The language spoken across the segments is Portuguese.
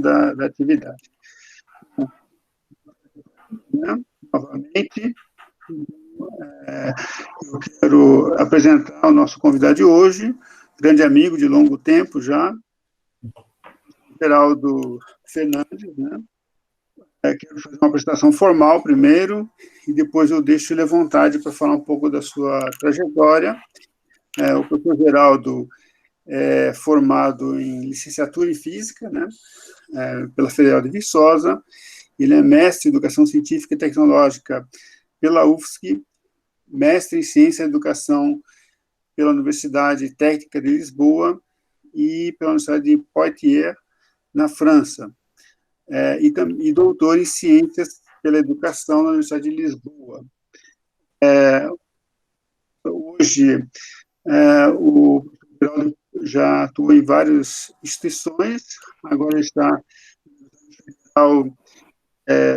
da atividade. Novamente, eu quero apresentar o nosso convidado de hoje, grande amigo de longo tempo já, Geraldo Fernandes, né? Quero fazer uma apresentação formal primeiro, e depois eu deixo ele à vontade para falar um pouco da sua trajetória. O professor Geraldo é formado em licenciatura em Física, né? Pela Federal de Viçosa. Ele é mestre em Educação Científica e Tecnológica pela UFSC, mestre em Ciência e Educação pela Universidade Técnica de Lisboa e pela Universidade de Poitiers, na França. E doutor em Ciências pela Educação na Universidade de Lisboa. Hoje, o Geraldo já atua em várias instituições, agora está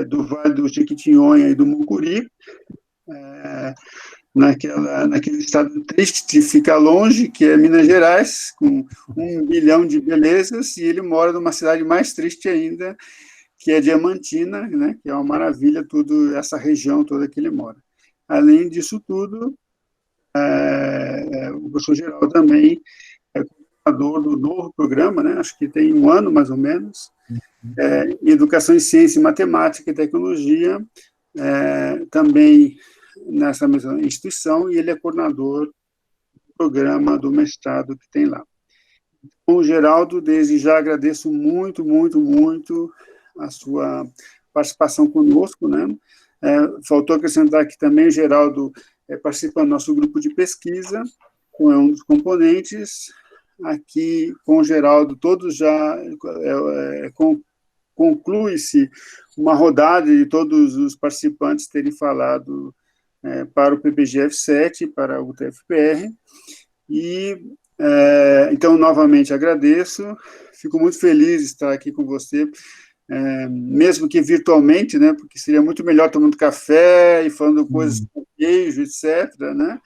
do Vale do Jequitinhonha e do Mucuri, naquele estado triste de ficar longe, que é Minas Gerais, com 1 bilhão de belezas, e ele mora numa cidade mais triste ainda, que é Diamantina, né, que é uma maravilha, essa região toda que ele mora. Além disso tudo, o professor Geraldo também é coordenador do novo programa, né, acho que tem 1 ano mais ou menos, em Educação em Ciência, Matemática e Tecnologia, também nessa mesma instituição, e ele é coordenador do programa do mestrado que tem lá. Então, Geraldo, desde já agradeço muito, muito, muito a sua participação conosco, né? Faltou acrescentar aqui também, Geraldo participa do nosso grupo de pesquisa, é um dos componentes. Aqui, com o Geraldo, todos já conclui-se uma rodada de todos os participantes terem falado para o PBGF7, para o TFPR, e então, novamente, agradeço, fico muito feliz de estar aqui com você, mesmo que virtualmente, né, porque seria muito melhor tomando café e falando coisas com queijo, etc., né,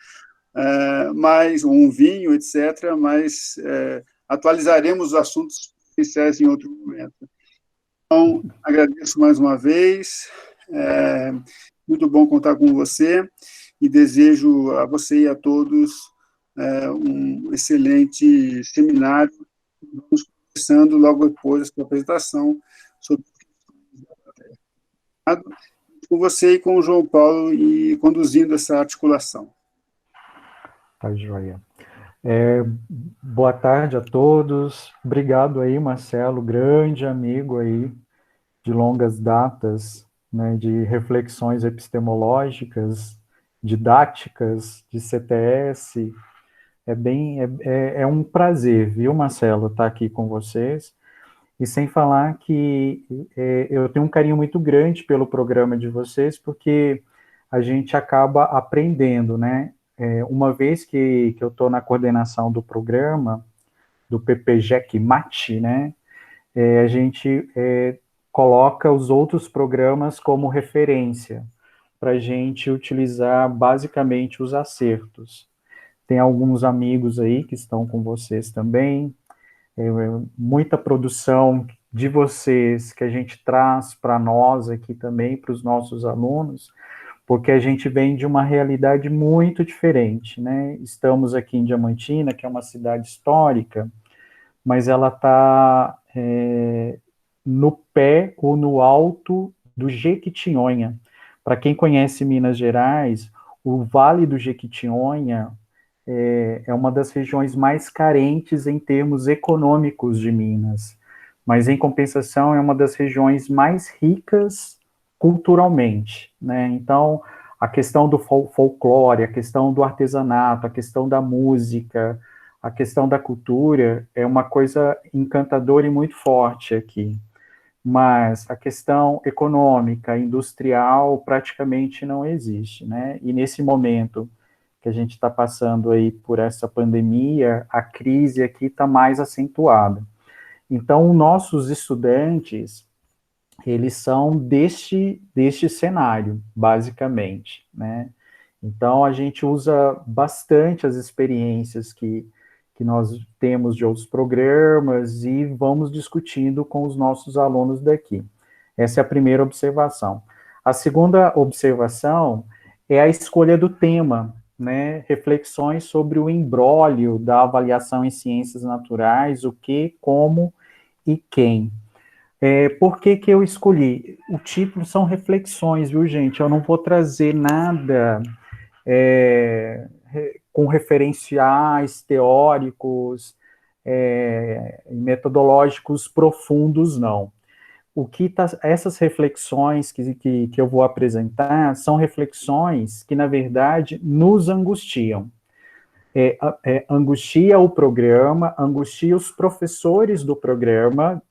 mas um vinho, etc., mas atualizaremos os assuntos essenciais em outro momento. Então, agradeço mais uma vez, muito bom contar com você, e desejo a você e a todos um excelente seminário. Vamos conversando logo depois da sua apresentação sobre com você e com o João Paulo e conduzindo essa articulação. Tá, joia. Boa tarde a todos. Obrigado aí, Marcelo, grande amigo aí de longas datas, né, de reflexões epistemológicas, didáticas, de CTS. É um prazer, viu, Marcelo, estar aqui com vocês. E sem falar que eu tenho um carinho muito grande pelo programa de vocês, porque a gente acaba aprendendo, né? Uma vez que eu estou na coordenação do programa, do PPGEC-MAT, né? A gente coloca os outros programas como referência, para a gente utilizar basicamente os acertos. Tem alguns amigos aí que estão com vocês também, muita produção de vocês que a gente traz para nós aqui também, para os nossos alunos, porque a gente vem de uma realidade muito diferente, né? Estamos aqui em Diamantina, que é uma cidade histórica, mas ela está no pé ou no alto do Jequitinhonha. Para quem conhece Minas Gerais, o Vale do Jequitinhonha é uma das regiões mais carentes em termos econômicos de Minas, mas em compensação é uma das regiões mais ricas culturalmente, né? Então, a questão do folclore, a questão do artesanato, a questão da música, a questão da cultura é uma coisa encantadora e muito forte aqui. Mas a questão econômica, industrial, praticamente não existe, né? E nesse momento que a gente está passando aí por essa pandemia, a crise aqui está mais acentuada. Então, nossos estudantes, eles são deste cenário, basicamente, né? Então, a gente usa bastante as experiências que que nós temos de outros programas e vamos discutindo com os nossos alunos daqui. Essa é a primeira observação. A segunda observação é a escolha do tema, né? Reflexões sobre o imbróglio da avaliação em ciências naturais, o que, como e quem. Por que que eu escolhi? O título são reflexões, viu, gente? Eu não vou trazer nada com referenciais teóricos, metodológicos profundos, não. Essas reflexões que eu vou apresentar são reflexões que, na verdade, nos angustiam. Angustia o programa, angustia os professores do programa,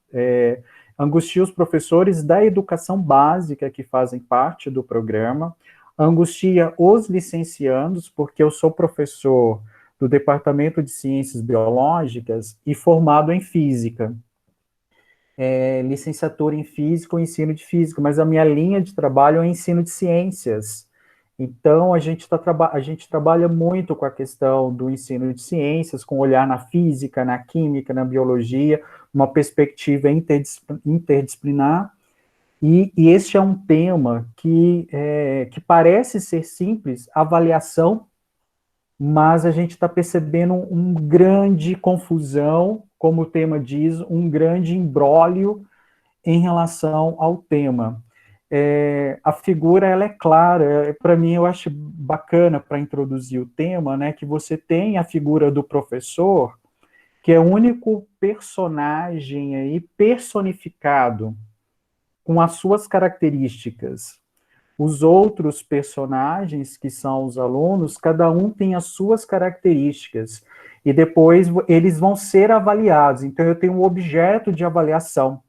angustia os professores da educação básica que fazem parte do programa, angustia os licenciandos, porque eu sou professor do Departamento de Ciências Biológicas e formado em Física. Licenciatura em Física ou ensino de Física, mas a minha linha de trabalho é o ensino de ciências. Então, a gente trabalha muito com a questão do ensino de ciências, com olhar na física, na química, na biologia, uma perspectiva interdisciplinar, e este é um tema que parece ser simples, avaliação, mas a gente está percebendo um grande confusão, como o tema diz, um grande imbróglio em relação ao tema. A figura, ela é clara, para mim eu acho bacana para introduzir o tema, né, que você tem a figura do professor, que é o único personagem aí personificado com as suas características. Os outros personagens, que são os alunos, cada um tem as suas características, e depois eles vão ser avaliados. Então, eu tenho um objeto de avaliação.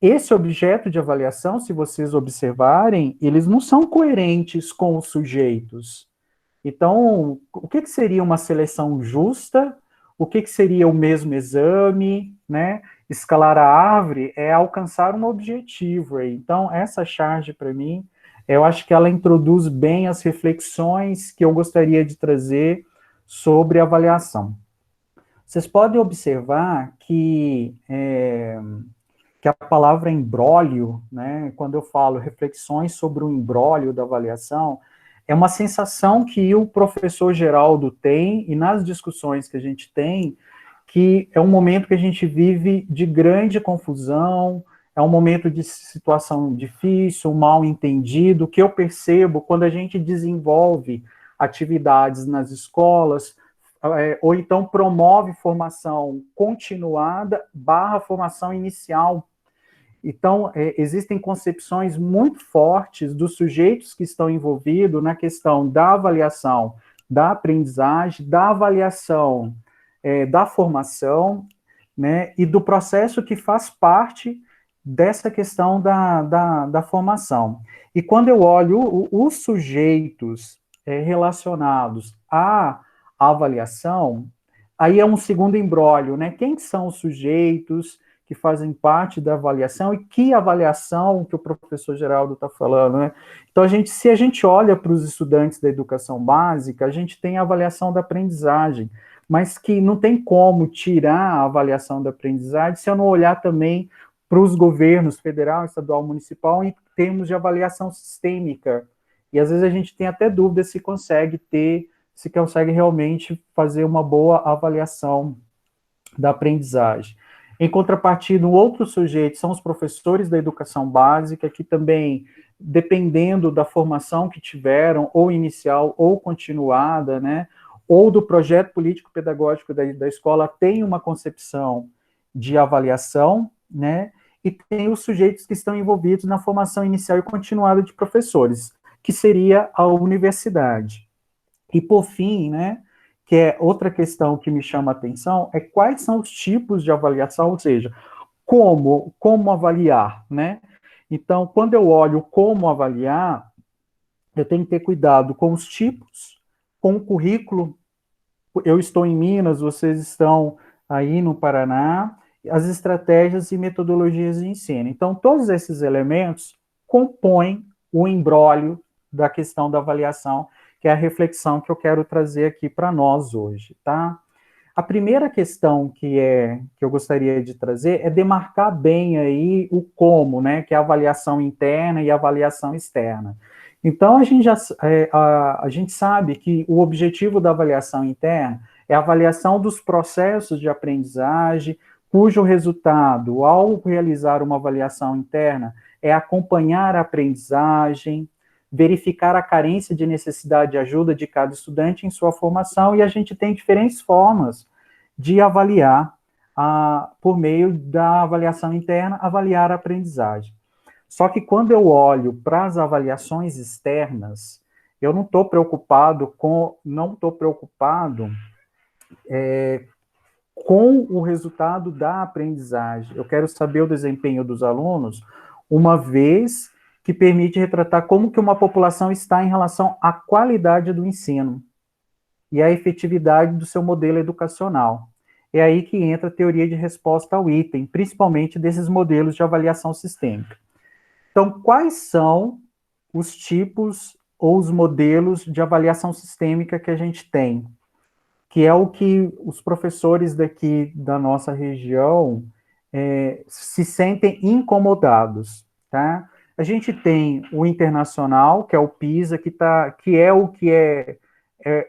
Esse objeto de avaliação, se vocês observarem, eles não são coerentes com os sujeitos. Então, o que seria uma seleção justa? O que seria o mesmo exame, né? Escalar a árvore é alcançar um objetivo. Então, essa charge, para mim, eu acho que ela introduz bem as reflexões que eu gostaria de trazer sobre avaliação. Vocês podem observar que a palavra imbróglio, né, quando eu falo reflexões sobre o imbróglio da avaliação, é uma sensação que o professor Geraldo tem, e nas discussões que a gente tem, que é um momento que a gente vive de grande confusão, é um momento de situação difícil, mal entendido, que eu percebo quando a gente desenvolve atividades nas escolas, ou então promove formação continuada / formação inicial. Então, existem concepções muito fortes dos sujeitos que estão envolvidos na questão da avaliação, da aprendizagem, da avaliação, da formação, né, e do processo que faz parte dessa questão da formação. E quando eu olho os sujeitos relacionados à avaliação, aí é um segundo imbróglio, né? Quem são os sujeitos que fazem parte da avaliação e que avaliação que o professor Geraldo está falando, né? Então, se a gente olha para os estudantes da educação básica, a gente tem a avaliação da aprendizagem, mas que não tem como tirar a avaliação da aprendizagem se eu não olhar também para os governos federal, estadual, municipal, em termos de avaliação sistêmica. E às vezes a gente tem até dúvida se consegue realmente fazer uma boa avaliação da aprendizagem. Em contrapartida, um outro sujeito são os professores da educação básica, que também, dependendo da formação que tiveram, ou inicial ou continuada, né, ou do projeto político-pedagógico da escola, tem uma concepção de avaliação, né, e tem os sujeitos que estão envolvidos na formação inicial e continuada de professores, que seria a universidade. E, por fim, né, que é outra questão que me chama a atenção, é quais são os tipos de avaliação, ou seja, como avaliar, né? Então, quando eu olho como avaliar, eu tenho que ter cuidado com os tipos, com o currículo. Eu estou em Minas, vocês estão aí no Paraná, as estratégias e metodologias de ensino. Então, todos esses elementos compõem o imbróglio da questão da avaliação, que é a reflexão que eu quero trazer aqui para nós hoje, tá? A primeira questão que eu gostaria de trazer é demarcar bem aí o como, né, que é a avaliação interna e a avaliação externa. Então, a gente sabe que o objetivo da avaliação interna é a avaliação dos processos de aprendizagem, cujo resultado, ao realizar uma avaliação interna, é acompanhar a aprendizagem, verificar a carência de necessidade de ajuda de cada estudante em sua formação, e a gente tem diferentes formas de avaliar, por meio da avaliação interna, avaliar a aprendizagem. Só que quando eu olho para as avaliações externas, eu não estou preocupado com o resultado da aprendizagem. Eu quero saber o desempenho dos alunos, uma vez que permite retratar como que uma população está em relação à qualidade do ensino e à efetividade do seu modelo educacional. É aí que entra a teoria de resposta ao item, principalmente desses modelos de avaliação sistêmica. Então, quais são os tipos ou os modelos de avaliação sistêmica que a gente tem? Que é o que os professores daqui da nossa região se sentem incomodados, tá? A gente tem o internacional, que é o PISA,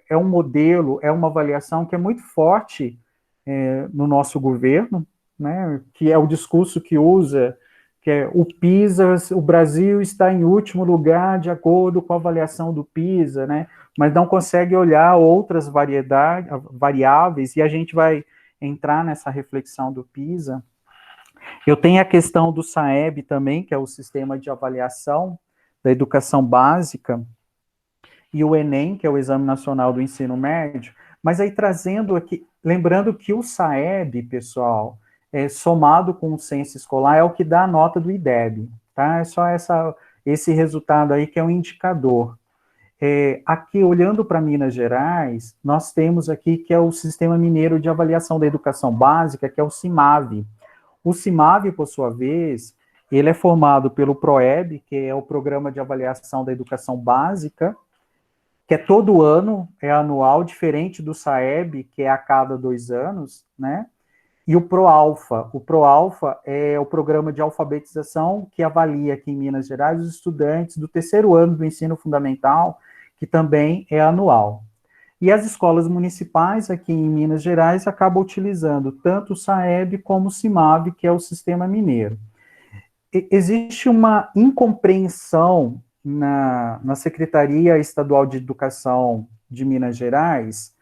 é um modelo, é uma avaliação que é muito forte no nosso governo, né? Que é o discurso que usa, que é o PISA, o Brasil está em último lugar de acordo com a avaliação do PISA, né? Mas não consegue olhar outras variáveis, e a gente vai entrar nessa reflexão do PISA. Eu tenho a questão do SAEB também, que é o Sistema de Avaliação da Educação Básica, e o Enem, que é o Exame Nacional do Ensino Médio, mas aí trazendo aqui, lembrando que o SAEB, pessoal, somado com o censo escolar, é o que dá a nota do IDEB, tá? É só esse resultado aí que é um indicador. Aqui, olhando para Minas Gerais, nós temos aqui que é o Sistema Mineiro de Avaliação da Educação Básica, que é o CIMAV. O CIMAV, por sua vez, ele é formado pelo PROEB, que é o Programa de Avaliação da Educação Básica, que é todo ano, é anual, diferente do SAEB, que é a cada 2 anos, né? E o ProAlfa. O ProAlfa é o programa de alfabetização que avalia aqui em Minas Gerais os estudantes do 3º ano do ensino fundamental, que também é anual. E as escolas municipais aqui em Minas Gerais acabam utilizando tanto o SAEB como o CIMAV, que é o Sistema Mineiro. Existe uma incompreensão na Secretaria Estadual de Educação de Minas Gerais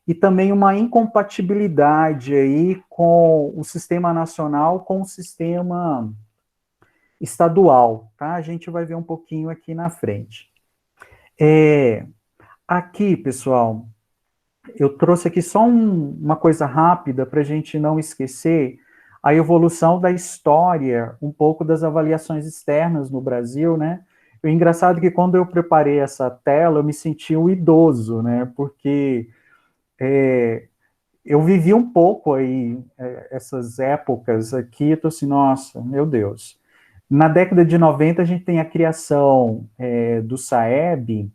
e também uma incompatibilidade aí com o sistema nacional com o sistema estadual, tá? A gente vai ver um pouquinho aqui na frente. Aqui, pessoal, eu trouxe aqui só uma coisa rápida para a gente não esquecer a evolução da história, um pouco das avaliações externas no Brasil, né? O engraçado é que quando eu preparei essa tela, eu me senti um idoso, né? Porque eu vivi um pouco aí essas épocas aqui, eu tô assim, nossa, meu Deus. Na década de 90, a gente tem a criação do SAEB,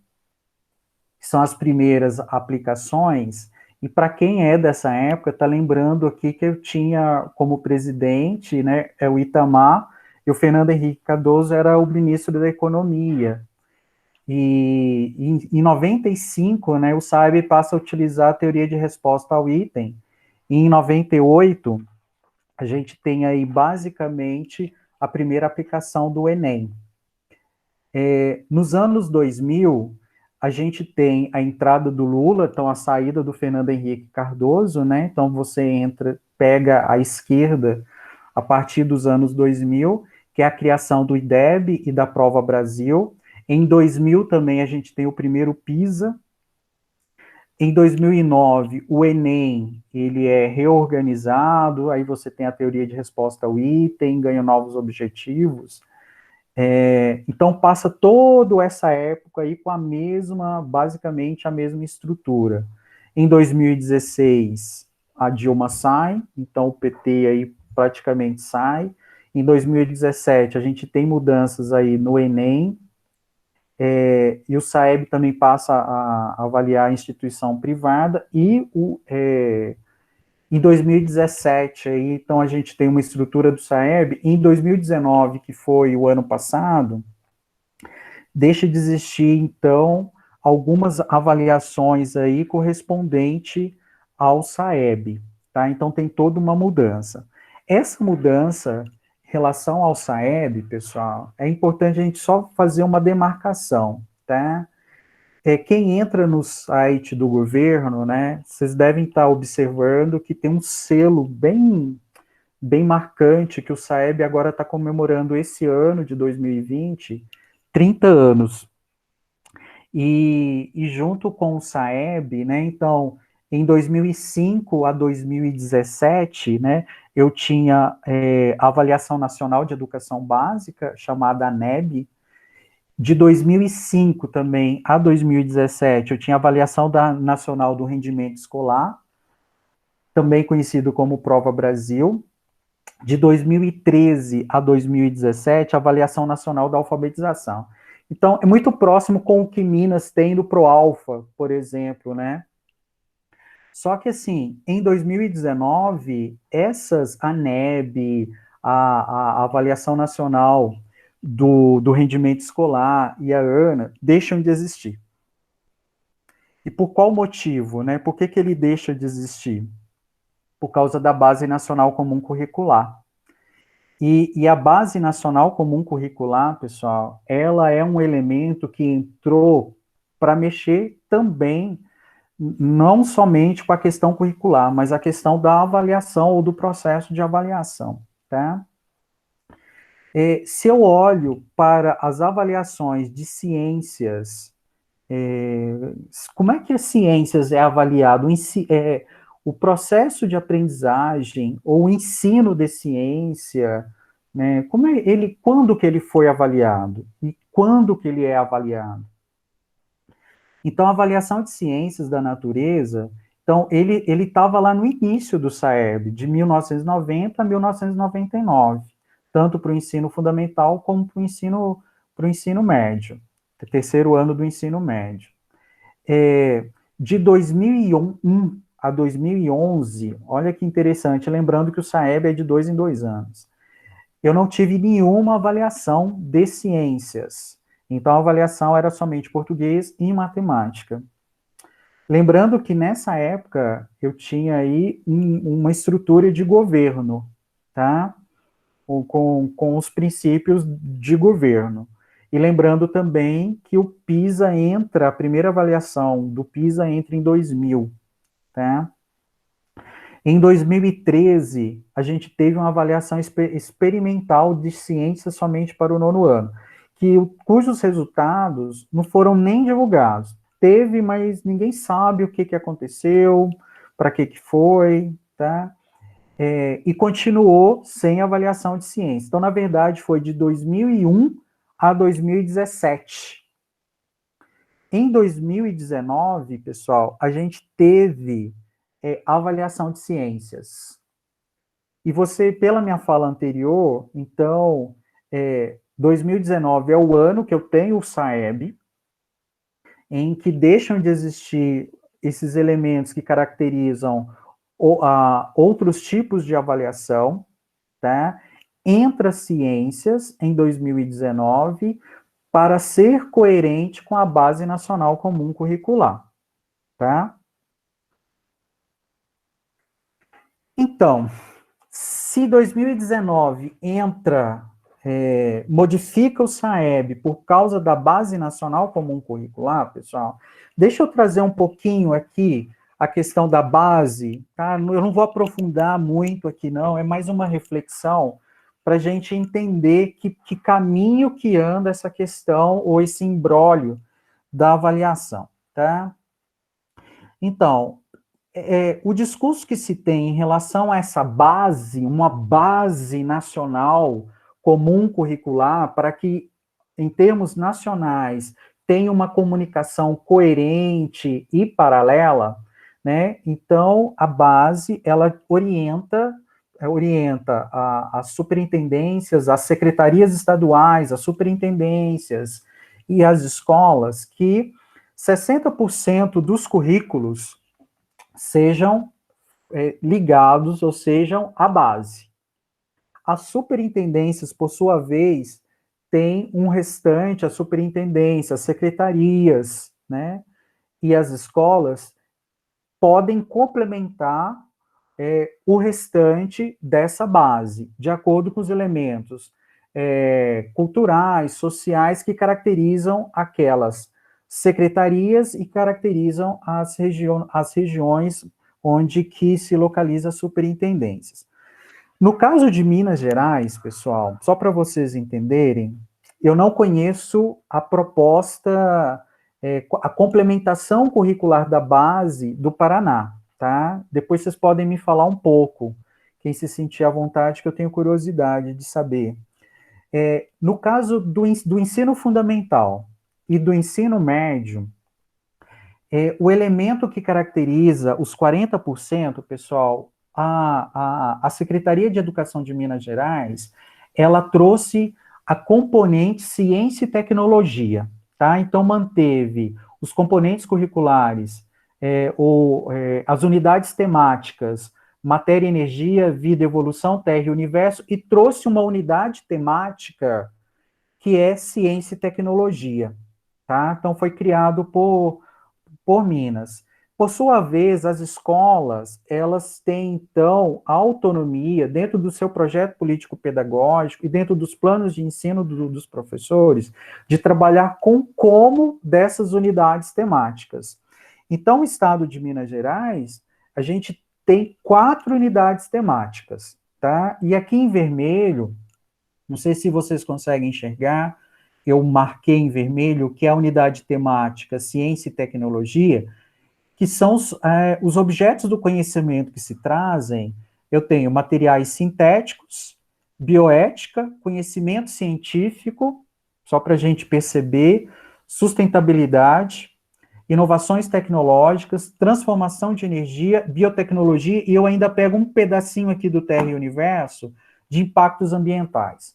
que são as primeiras aplicações, e para quem é dessa época, está lembrando aqui que eu tinha como presidente, né, o Itamar, e o Fernando Henrique Cardoso era o ministro da Economia. E em 95, né, o SAEB passa a utilizar a teoria de resposta ao item, e em 98, a gente tem aí basicamente a primeira aplicação do Enem. Nos anos 2000, a gente tem a entrada do Lula, então a saída do Fernando Henrique Cardoso, né? Então você pega a esquerda a partir dos anos 2000, que é a criação do IDEB e da Prova Brasil. Em 2000 também a gente tem o primeiro PISA. Em 2009, o Enem, ele é reorganizado, aí você tem a teoria de resposta ao item, ganha novos objetivos. Então, passa toda essa época aí com basicamente a mesma estrutura. Em 2016, a Dilma sai, então o PT aí praticamente sai. Em 2017, a gente tem mudanças aí no Enem, e o SAEB também passa a avaliar a instituição privada, e Em 2017, aí, então a gente tem uma estrutura do SAEB. Em 2019, que foi o ano passado, deixa de existir, então, algumas avaliações aí correspondente ao SAEB, tá? Então tem toda uma mudança. Essa mudança em relação ao SAEB, pessoal, é importante a gente só fazer uma demarcação, tá? Quem entra no site do governo, né, vocês devem estar observando que tem um selo bem marcante, que o SAEB agora está comemorando esse ano de 2020, 30 anos. E junto com o SAEB, né, então, em 2005 a 2017, né, eu tinha a Avaliação Nacional de Educação Básica, chamada ANEB. De 2005 também a 2017, eu tinha a Avaliação Nacional do Rendimento Escolar, também conhecido como Prova Brasil. De 2013 a 2017, a Avaliação Nacional da Alfabetização. Então, é muito próximo com o que Minas tem do ProAlfa, por exemplo, né? Só que, assim, em 2019, essas, a NEB, a Avaliação Nacional do Rendimento Escolar e a ANA, deixam de existir. E por qual motivo, né? Por que ele deixa de existir? Por causa da Base Nacional Comum Curricular. E a Base Nacional Comum Curricular, pessoal, ela é um elemento que entrou para mexer também, não somente com a questão curricular, mas a questão da avaliação ou do processo de avaliação, tá? Se eu olho para as avaliações de ciências, como é que as ciências é avaliado? O processo de aprendizagem ou o ensino de ciência, né? Quando que ele foi avaliado e quando que ele é avaliado? Então, a avaliação de ciências da natureza, então ele estava lá no início do SAEB, de 1990 a 1999, tanto para o ensino fundamental como para o ensino médio, terceiro ano do ensino médio. De 2001 a 2011, olha que interessante, lembrando que o SAEB é de 2 em 2 anos, eu não tive nenhuma avaliação de ciências. Então, a avaliação era somente português e matemática. Lembrando que nessa época eu tinha aí uma estrutura de governo, tá? Com os princípios de governo. E lembrando também que o PISA entra, a primeira avaliação do PISA entra em 2000, tá? Em 2013, a gente teve uma avaliação experimental de ciências somente para o 9º ano, cujos resultados não foram nem divulgados. Teve, mas ninguém sabe o que aconteceu, para que foi, tá? E continuou sem avaliação de ciência. Então, na verdade, foi de 2001 a 2017. Em 2019, pessoal, a gente teve avaliação de ciências. E você, pela minha fala anterior, então, 2019 é o ano que eu tenho o SAEB, em que deixam de existir esses elementos que caracterizam outros tipos de avaliação, tá? Entra ciências em 2019 para ser coerente com a Base Nacional Comum Curricular, tá? Então, se 2019 modifica o SAEB por causa da Base Nacional Comum Curricular, pessoal, deixa eu trazer um pouquinho aqui a questão da base, tá? Eu não vou aprofundar muito aqui, não, é mais uma reflexão para a gente entender que caminho que anda essa questão ou esse imbróglio da avaliação, tá? Então, o discurso que se tem em relação a essa base, uma base nacional comum curricular, para que, em termos nacionais, tenha uma comunicação coerente e paralela, né? Então, a base, ela orienta as superintendências, as secretarias estaduais, as superintendências e as escolas que 60% dos currículos sejam ligados, ou sejam, à base. As superintendências, por sua vez, têm um restante, a superintendência, as secretarias, né? E as escolas podem complementar o restante dessa base, de acordo com os elementos culturais, sociais, que caracterizam aquelas secretarias e caracterizam as regiões onde que se localiza as superintendências. No caso de Minas Gerais, pessoal, só para vocês entenderem, eu não conheço a proposta, a complementação curricular da base do Paraná, tá? Depois vocês podem me falar um pouco, quem se sentir à vontade, que eu tenho curiosidade de saber. No caso do ensino fundamental e do ensino médio, o elemento que caracteriza os 40%, pessoal, a Secretaria de Educação de Minas Gerais, ela trouxe a componente ciência e tecnologia, tá? Então, manteve os componentes curriculares, as unidades temáticas, matéria, energia, vida, evolução, terra e universo, e trouxe uma unidade temática que é ciência e tecnologia, tá? Então, foi criado por Minas. Por sua vez, as escolas, elas têm, então, autonomia dentro do seu projeto político-pedagógico e dentro dos planos de ensino dos professores, de trabalhar com como dessas unidades temáticas. Então, o estado de Minas Gerais, a gente tem 4 unidades temáticas, tá? E aqui em vermelho, não sei se vocês conseguem enxergar, eu marquei em vermelho, que é a unidade temática Ciência e Tecnologia, que são os objetos do conhecimento que se trazem. Eu tenho materiais sintéticos, bioética, conhecimento científico, só para a gente perceber, sustentabilidade, inovações tecnológicas, transformação de energia, biotecnologia, e eu ainda pego um pedacinho aqui do Terra e Universo de impactos ambientais.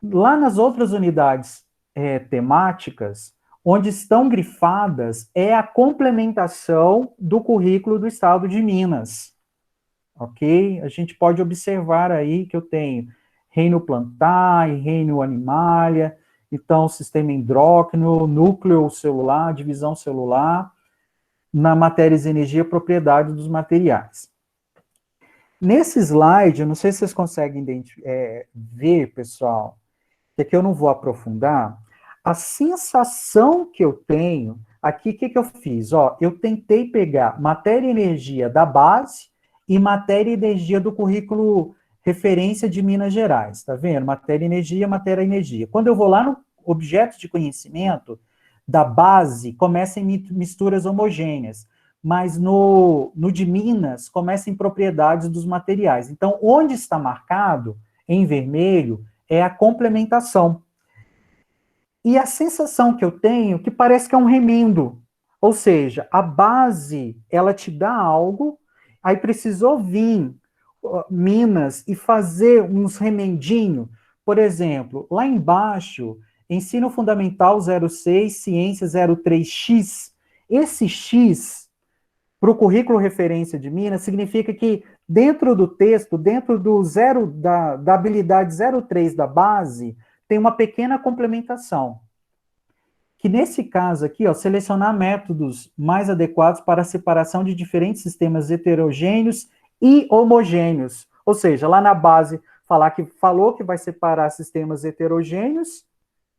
Lá nas outras unidades temáticas, onde estão grifadas, é a complementação do currículo do Estado de Minas, ok? A gente pode observar aí que eu tenho reino plantar, reino animalia, então sistema endócrino, núcleo celular, divisão celular, na matérias energia, propriedade dos materiais. Nesse slide, eu não sei se vocês conseguem ver, pessoal, que aqui eu não vou aprofundar, a sensação que eu tenho, aqui o que eu fiz? Ó, eu tentei pegar matéria e energia da base e matéria e energia do currículo referência de Minas Gerais, tá vendo? Matéria e energia. Quando eu vou lá no objeto de conhecimento da base, começa em misturas homogêneas, mas no de Minas começa em propriedades dos materiais. Então, onde está marcado em vermelho é a complementação. E a sensação que eu tenho que parece que é um remendo. Ou seja, a base, ela te dá algo, aí precisou vir Minas e fazer uns remendinhos. Por exemplo, lá embaixo, Ensino Fundamental 06, Ciência 03X. Esse X, para o currículo referência de Minas, significa que dentro do texto, dentro da habilidade 03 da base, tem uma pequena complementação. Que nesse caso aqui, ó, selecionar métodos mais adequados para a separação de diferentes sistemas heterogêneos e homogêneos. Ou seja, lá na base, falou que vai separar sistemas heterogêneos,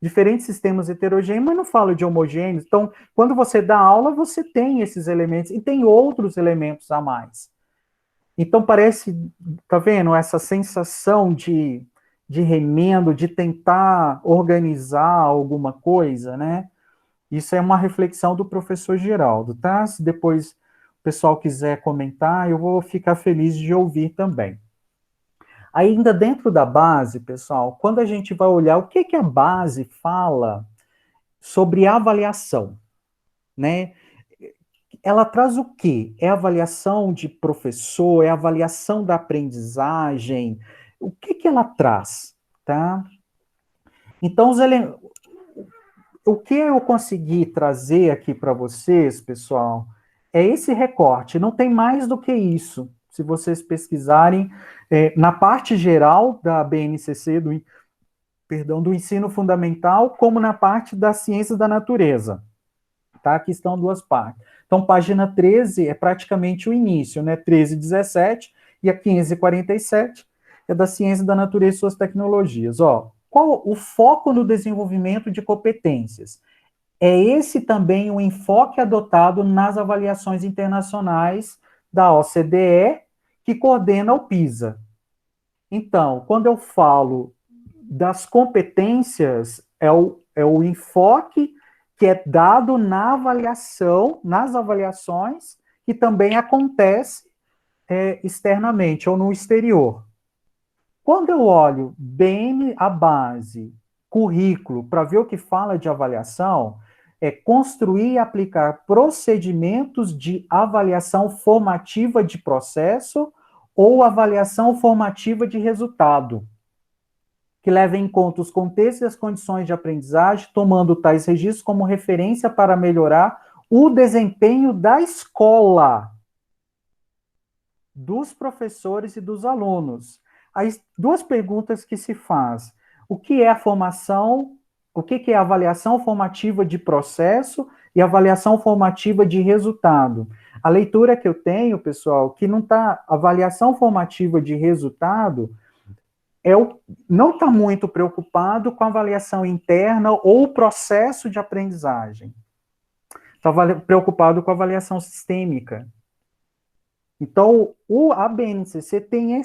diferentes sistemas heterogêneos, mas não fala de homogêneos. Então, quando você dá aula, você tem esses elementos, e tem outros elementos a mais. Então, parece, tá vendo, essa sensação de remendo, de tentar organizar alguma coisa, né? Isso é uma reflexão do professor Geraldo, tá? Se depois o pessoal quiser comentar, eu vou ficar feliz de ouvir também. Ainda dentro da base, pessoal, quando a gente vai olhar o que a base fala sobre avaliação, né? Ela traz o quê? É avaliação de professor, é avaliação da aprendizagem, o que ela traz, tá? Então, o que eu consegui trazer aqui para vocês, pessoal, é esse recorte, não tem mais do que isso, se vocês pesquisarem, na parte geral da BNCC, do ensino fundamental, como na parte das ciências da natureza. Tá? Aqui estão duas partes. Então, página 13 é praticamente o início, né? 13 e 17, e a 15 e 47 é da ciência da natureza e suas tecnologias. Ó, qual o foco no desenvolvimento de competências? É esse também o enfoque adotado nas avaliações internacionais da OCDE, que coordena o PISA. Então, quando eu falo das competências, é o enfoque que é dado na avaliação, nas avaliações, que também acontece externamente ou no exterior. Quando eu olho bem a base, currículo, para ver o que fala de avaliação, é construir e aplicar procedimentos de avaliação formativa de processo ou avaliação formativa de resultado, que leva em conta os contextos e as condições de aprendizagem, tomando tais registros como referência para melhorar o desempenho da escola, dos professores e dos alunos. As duas perguntas que se faz: o que é a formação, o que é a avaliação formativa de processo e avaliação formativa de resultado? A leitura que eu tenho, pessoal, que não está, avaliação formativa de resultado, não está muito preocupado com a avaliação interna ou o processo de aprendizagem. Está preocupado com a avaliação sistêmica. Então, a BNCC tem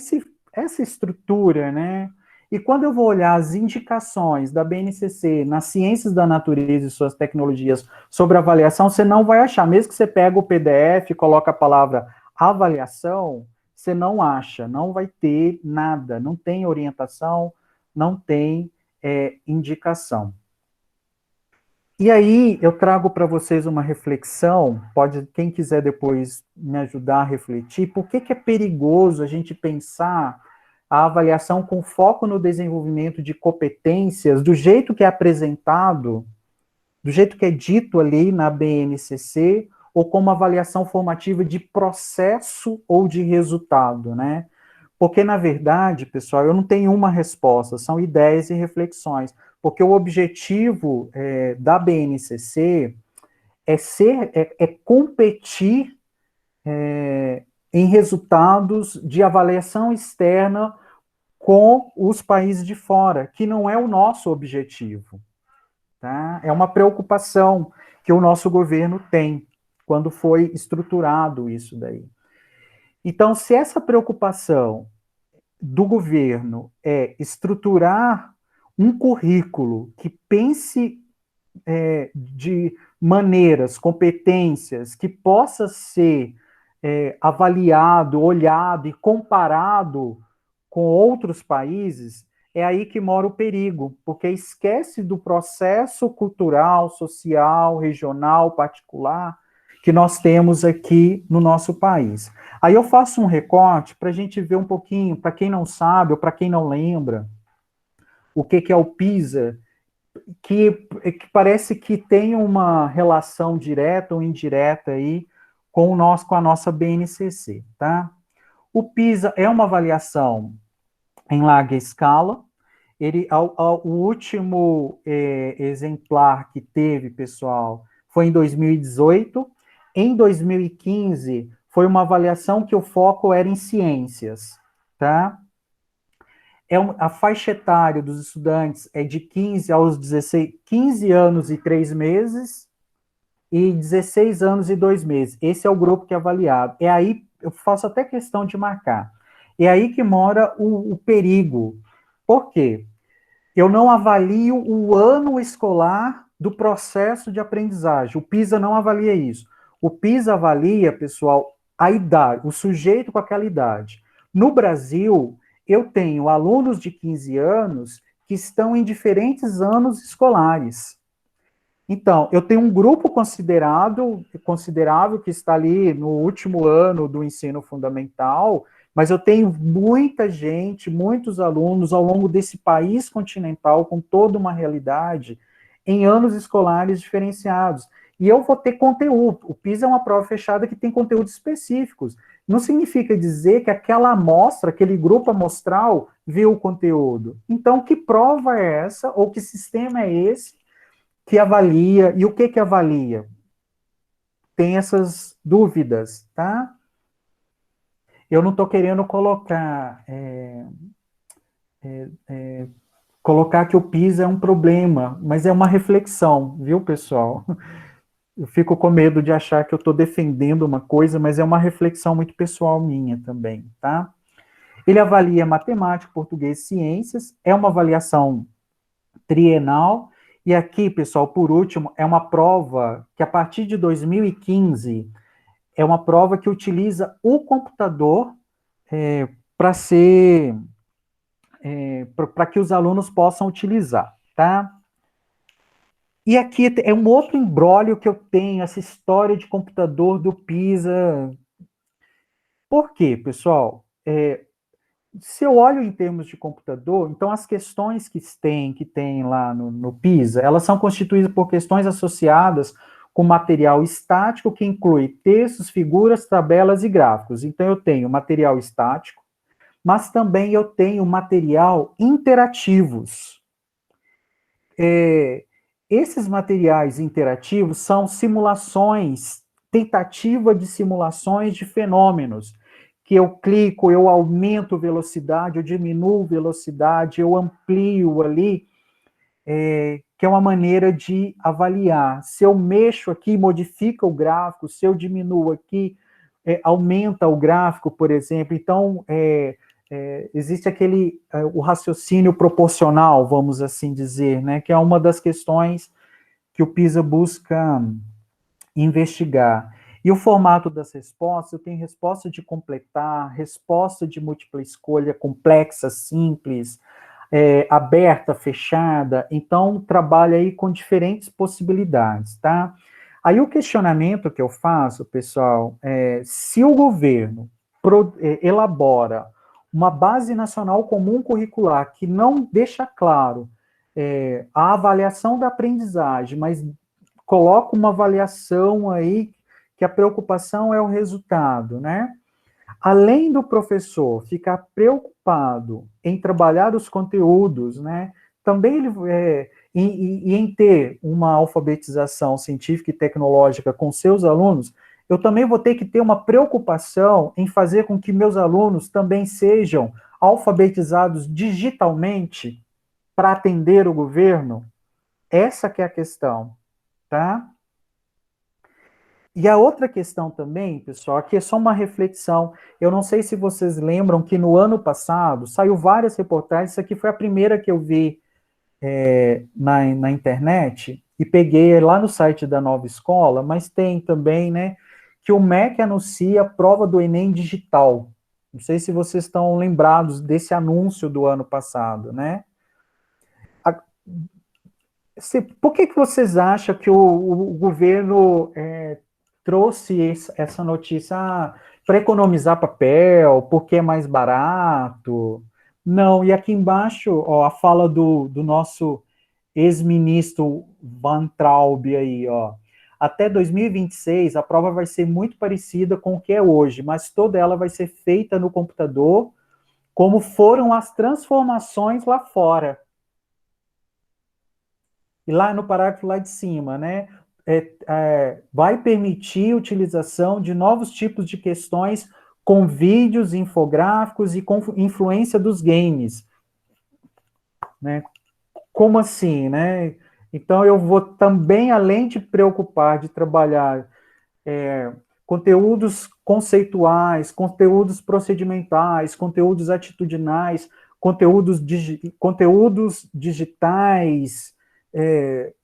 essa estrutura, né? E quando eu vou olhar as indicações da BNCC nas ciências da natureza e suas tecnologias sobre avaliação, você não vai achar. Mesmo que você pega o PDF e coloca a palavra avaliação, você não acha, não vai ter nada, não tem orientação, não tem indicação. E aí, eu trago para vocês uma reflexão, quem quiser depois me ajudar a refletir, por que é perigoso a gente pensar a avaliação com foco no desenvolvimento de competências, do jeito que é apresentado, do jeito que é dito ali na BNCC, ou como avaliação formativa de processo ou de resultado, né? Porque, na verdade, pessoal, eu não tenho uma resposta, são ideias e reflexões. Porque o objetivo da BNCC é competir em resultados de avaliação externa com os países de fora, que não é o nosso objetivo. Tá? É uma preocupação que o nosso governo tem quando foi estruturado isso daí. Então, se essa preocupação do governo é estruturar um currículo que pense de maneiras, competências, que possa ser avaliado, olhado e comparado com outros países, é aí que mora o perigo, porque esquece do processo cultural, social, regional, particular, que nós temos aqui no nosso país. Aí eu faço um recorte para a gente ver um pouquinho, para quem não sabe ou para quem não lembra, o que é o PISA, que parece que tem uma relação direta ou indireta aí com a nossa BNCC, tá? O PISA é uma avaliação em larga escala. O último exemplar que teve, pessoal, foi em 2018. Em 2015, foi uma avaliação que o foco era em ciências, tá? A faixa etária dos estudantes é de 15 aos 16, 15 anos e 3 meses e 16 anos e 2 meses. Esse é o grupo que é avaliado. É aí, eu faço até questão de marcar. É aí que mora o perigo. Por quê? Eu não avalio o ano escolar do processo de aprendizagem. O PISA não avalia isso. O PISA avalia, pessoal, a idade, o sujeito com aquela idade. No Brasil, eu tenho alunos de 15 anos que estão em diferentes anos escolares. Então, eu tenho um grupo considerável que está ali no último ano do ensino fundamental, mas eu tenho muita gente, muitos alunos ao longo desse país continental, com toda uma realidade, em anos escolares diferenciados. e eu vou ter conteúdo. O PISA é uma prova fechada que tem conteúdos específicos. Não significa dizer que aquela amostra, aquele grupo amostral, viu o conteúdo. Então, que prova é essa, ou que sistema é esse que avalia, e o que avalia? Tem essas dúvidas, tá? Eu não estou querendo colocar que o PISA é um problema, mas é uma reflexão, viu, pessoal? Eu fico com medo de achar que eu estou defendendo uma coisa, mas é uma reflexão muito pessoal minha também, tá? Ele avalia matemática, português e ciências, é uma avaliação trienal, e aqui, pessoal, por último, é uma prova que a partir de 2015 é uma prova que utiliza o computador para ser para que os alunos possam utilizar, tá? E aqui é um outro imbróglio que eu tenho, essa história de computador do PISA. Por quê, pessoal? Se eu olho em termos de computador, então as questões que tem lá no PISA, elas são constituídas por questões associadas com material estático, que inclui textos, figuras, tabelas e gráficos. Então eu tenho material estático, mas também eu tenho material interativos. Esses materiais interativos são simulações, tentativa de simulações de fenômenos, que eu clico, eu aumento velocidade, eu diminuo velocidade, eu amplio ali, que é uma maneira de avaliar. Se eu mexo aqui, modifica o gráfico, se eu diminuo aqui, aumenta o gráfico, por exemplo. Então, existe o raciocínio proporcional, vamos assim dizer, né, que é uma das questões que o PISA busca investigar. E o formato das respostas, eu tenho resposta de completar, resposta de múltipla escolha complexa, simples, aberta, fechada, então trabalha aí com diferentes possibilidades, tá? Aí o questionamento que eu faço, pessoal, se o governo elabora uma base nacional comum curricular que não deixa claro a avaliação da aprendizagem, mas coloca uma avaliação aí que a preocupação é o resultado, né? Além do professor ficar preocupado em trabalhar os conteúdos, né? Também em ter uma alfabetização científica e tecnológica com seus alunos, eu também vou ter que ter uma preocupação em fazer com que meus alunos também sejam alfabetizados digitalmente para atender o governo. Essa que é a questão, tá? E a outra questão também, pessoal, aqui é só uma reflexão. Eu não sei se vocês lembram que no ano passado saiu várias reportagens. Isso aqui foi a primeira que eu vi na internet e peguei lá no site da Nova Escola, mas tem também, né, que o MEC anuncia a prova do Enem digital. Não sei se vocês estão lembrados desse anúncio do ano passado, né? Por que vocês acham que o governo trouxe essa notícia para economizar papel, porque é mais barato? Não, e aqui embaixo, ó, a fala do nosso ex-ministro Van Traub aí, ó. Até 2026, a prova vai ser muito parecida com o que é hoje, mas toda ela vai ser feita no computador, como foram as transformações lá fora. E lá no parágrafo lá de cima, né, vai permitir a utilização de novos tipos de questões com vídeos, infográficos e com influência dos games, né? Como assim, né? Então eu vou também, além de preocupar, de trabalhar conteúdos conceituais, conteúdos procedimentais, conteúdos atitudinais, conteúdos digitais,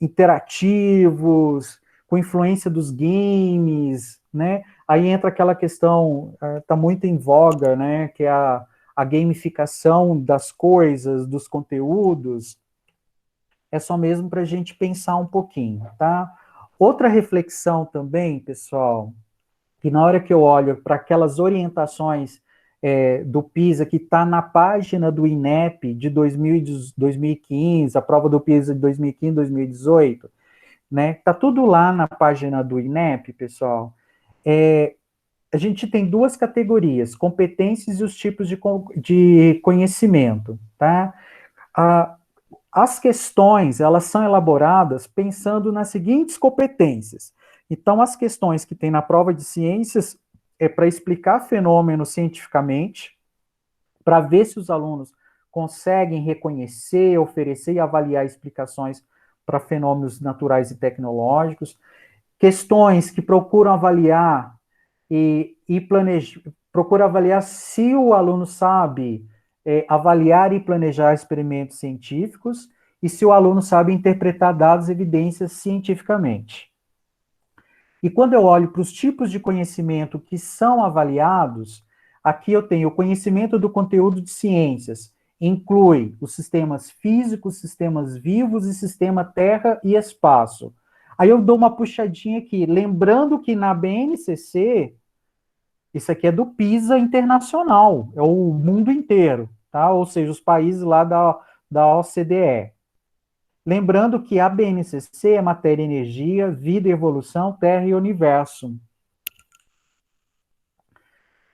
interativos, com influência dos games, né? Aí entra aquela questão, está muito em voga, né? Que é a gamificação das coisas, dos conteúdos. É só mesmo para a gente pensar um pouquinho, tá? Outra reflexão também, pessoal, que na hora que eu olho para aquelas orientações do PISA, que está na página do INEP de 2015, a prova do PISA de 2015, 2018, né? Tá tudo lá na página do INEP, pessoal. A gente tem duas categorias, competências e os tipos de conhecimento, tá? As questões, elas são elaboradas pensando nas seguintes competências. Então, as questões que tem na prova de ciências é para explicar fenômenos cientificamente, para ver se os alunos conseguem reconhecer, oferecer e avaliar explicações para fenômenos naturais e tecnológicos. Questões que procuram avaliar procura avaliar se o aluno sabe avaliar e planejar experimentos científicos e se o aluno sabe interpretar dados e evidências cientificamente. E quando eu olho para os tipos de conhecimento que são avaliados, aqui eu tenho o conhecimento do conteúdo de ciências, inclui os sistemas físicos, sistemas vivos e sistema terra e espaço. Aí eu dou uma puxadinha aqui, lembrando que na BNCC, isso aqui é do PISA internacional, é o mundo inteiro, tá? Ou seja, os países lá da OCDE. Lembrando que a BNCC é matéria e energia, vida e evolução, terra e universo.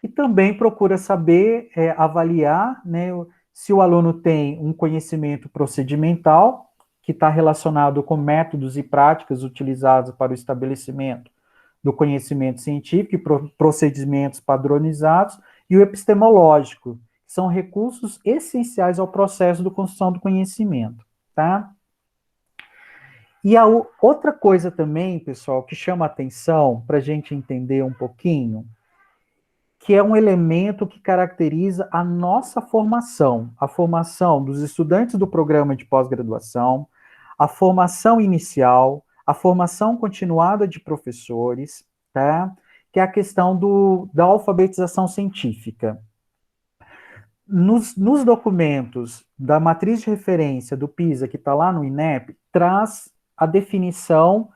E também procura saber, avaliar, né, se o aluno tem um conhecimento procedimental, que está relacionado com métodos e práticas utilizados para o estabelecimento do conhecimento científico e procedimentos padronizados, e o epistemológico, que são recursos essenciais ao processo de construção do conhecimento, tá? E a outra coisa também, pessoal, que chama atenção para a gente entender um pouquinho, que é um elemento que caracteriza a nossa formação, a formação dos estudantes do programa de pós-graduação, a formação inicial, a formação continuada de professores, tá? Que é a questão da alfabetização científica. Nos documentos da matriz de referência do PISA, que está lá no INEP, traz a definição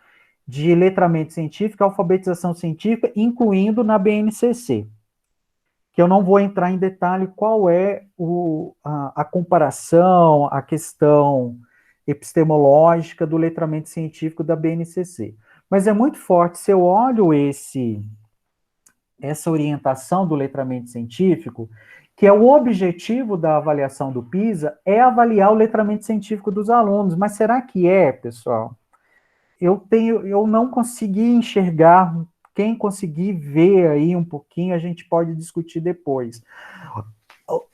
de letramento científico, alfabetização científica, incluindo na BNCC, que eu não vou entrar em detalhe qual é a comparação, a questão epistemológica do letramento científico da BNCC. Mas é muito forte, se eu olho essa orientação do letramento científico, que é o objetivo da avaliação do PISA, é avaliar o letramento científico dos alunos. Mas será que é, pessoal? Eu não consegui enxergar. Quem conseguir ver aí um pouquinho, a gente pode discutir depois.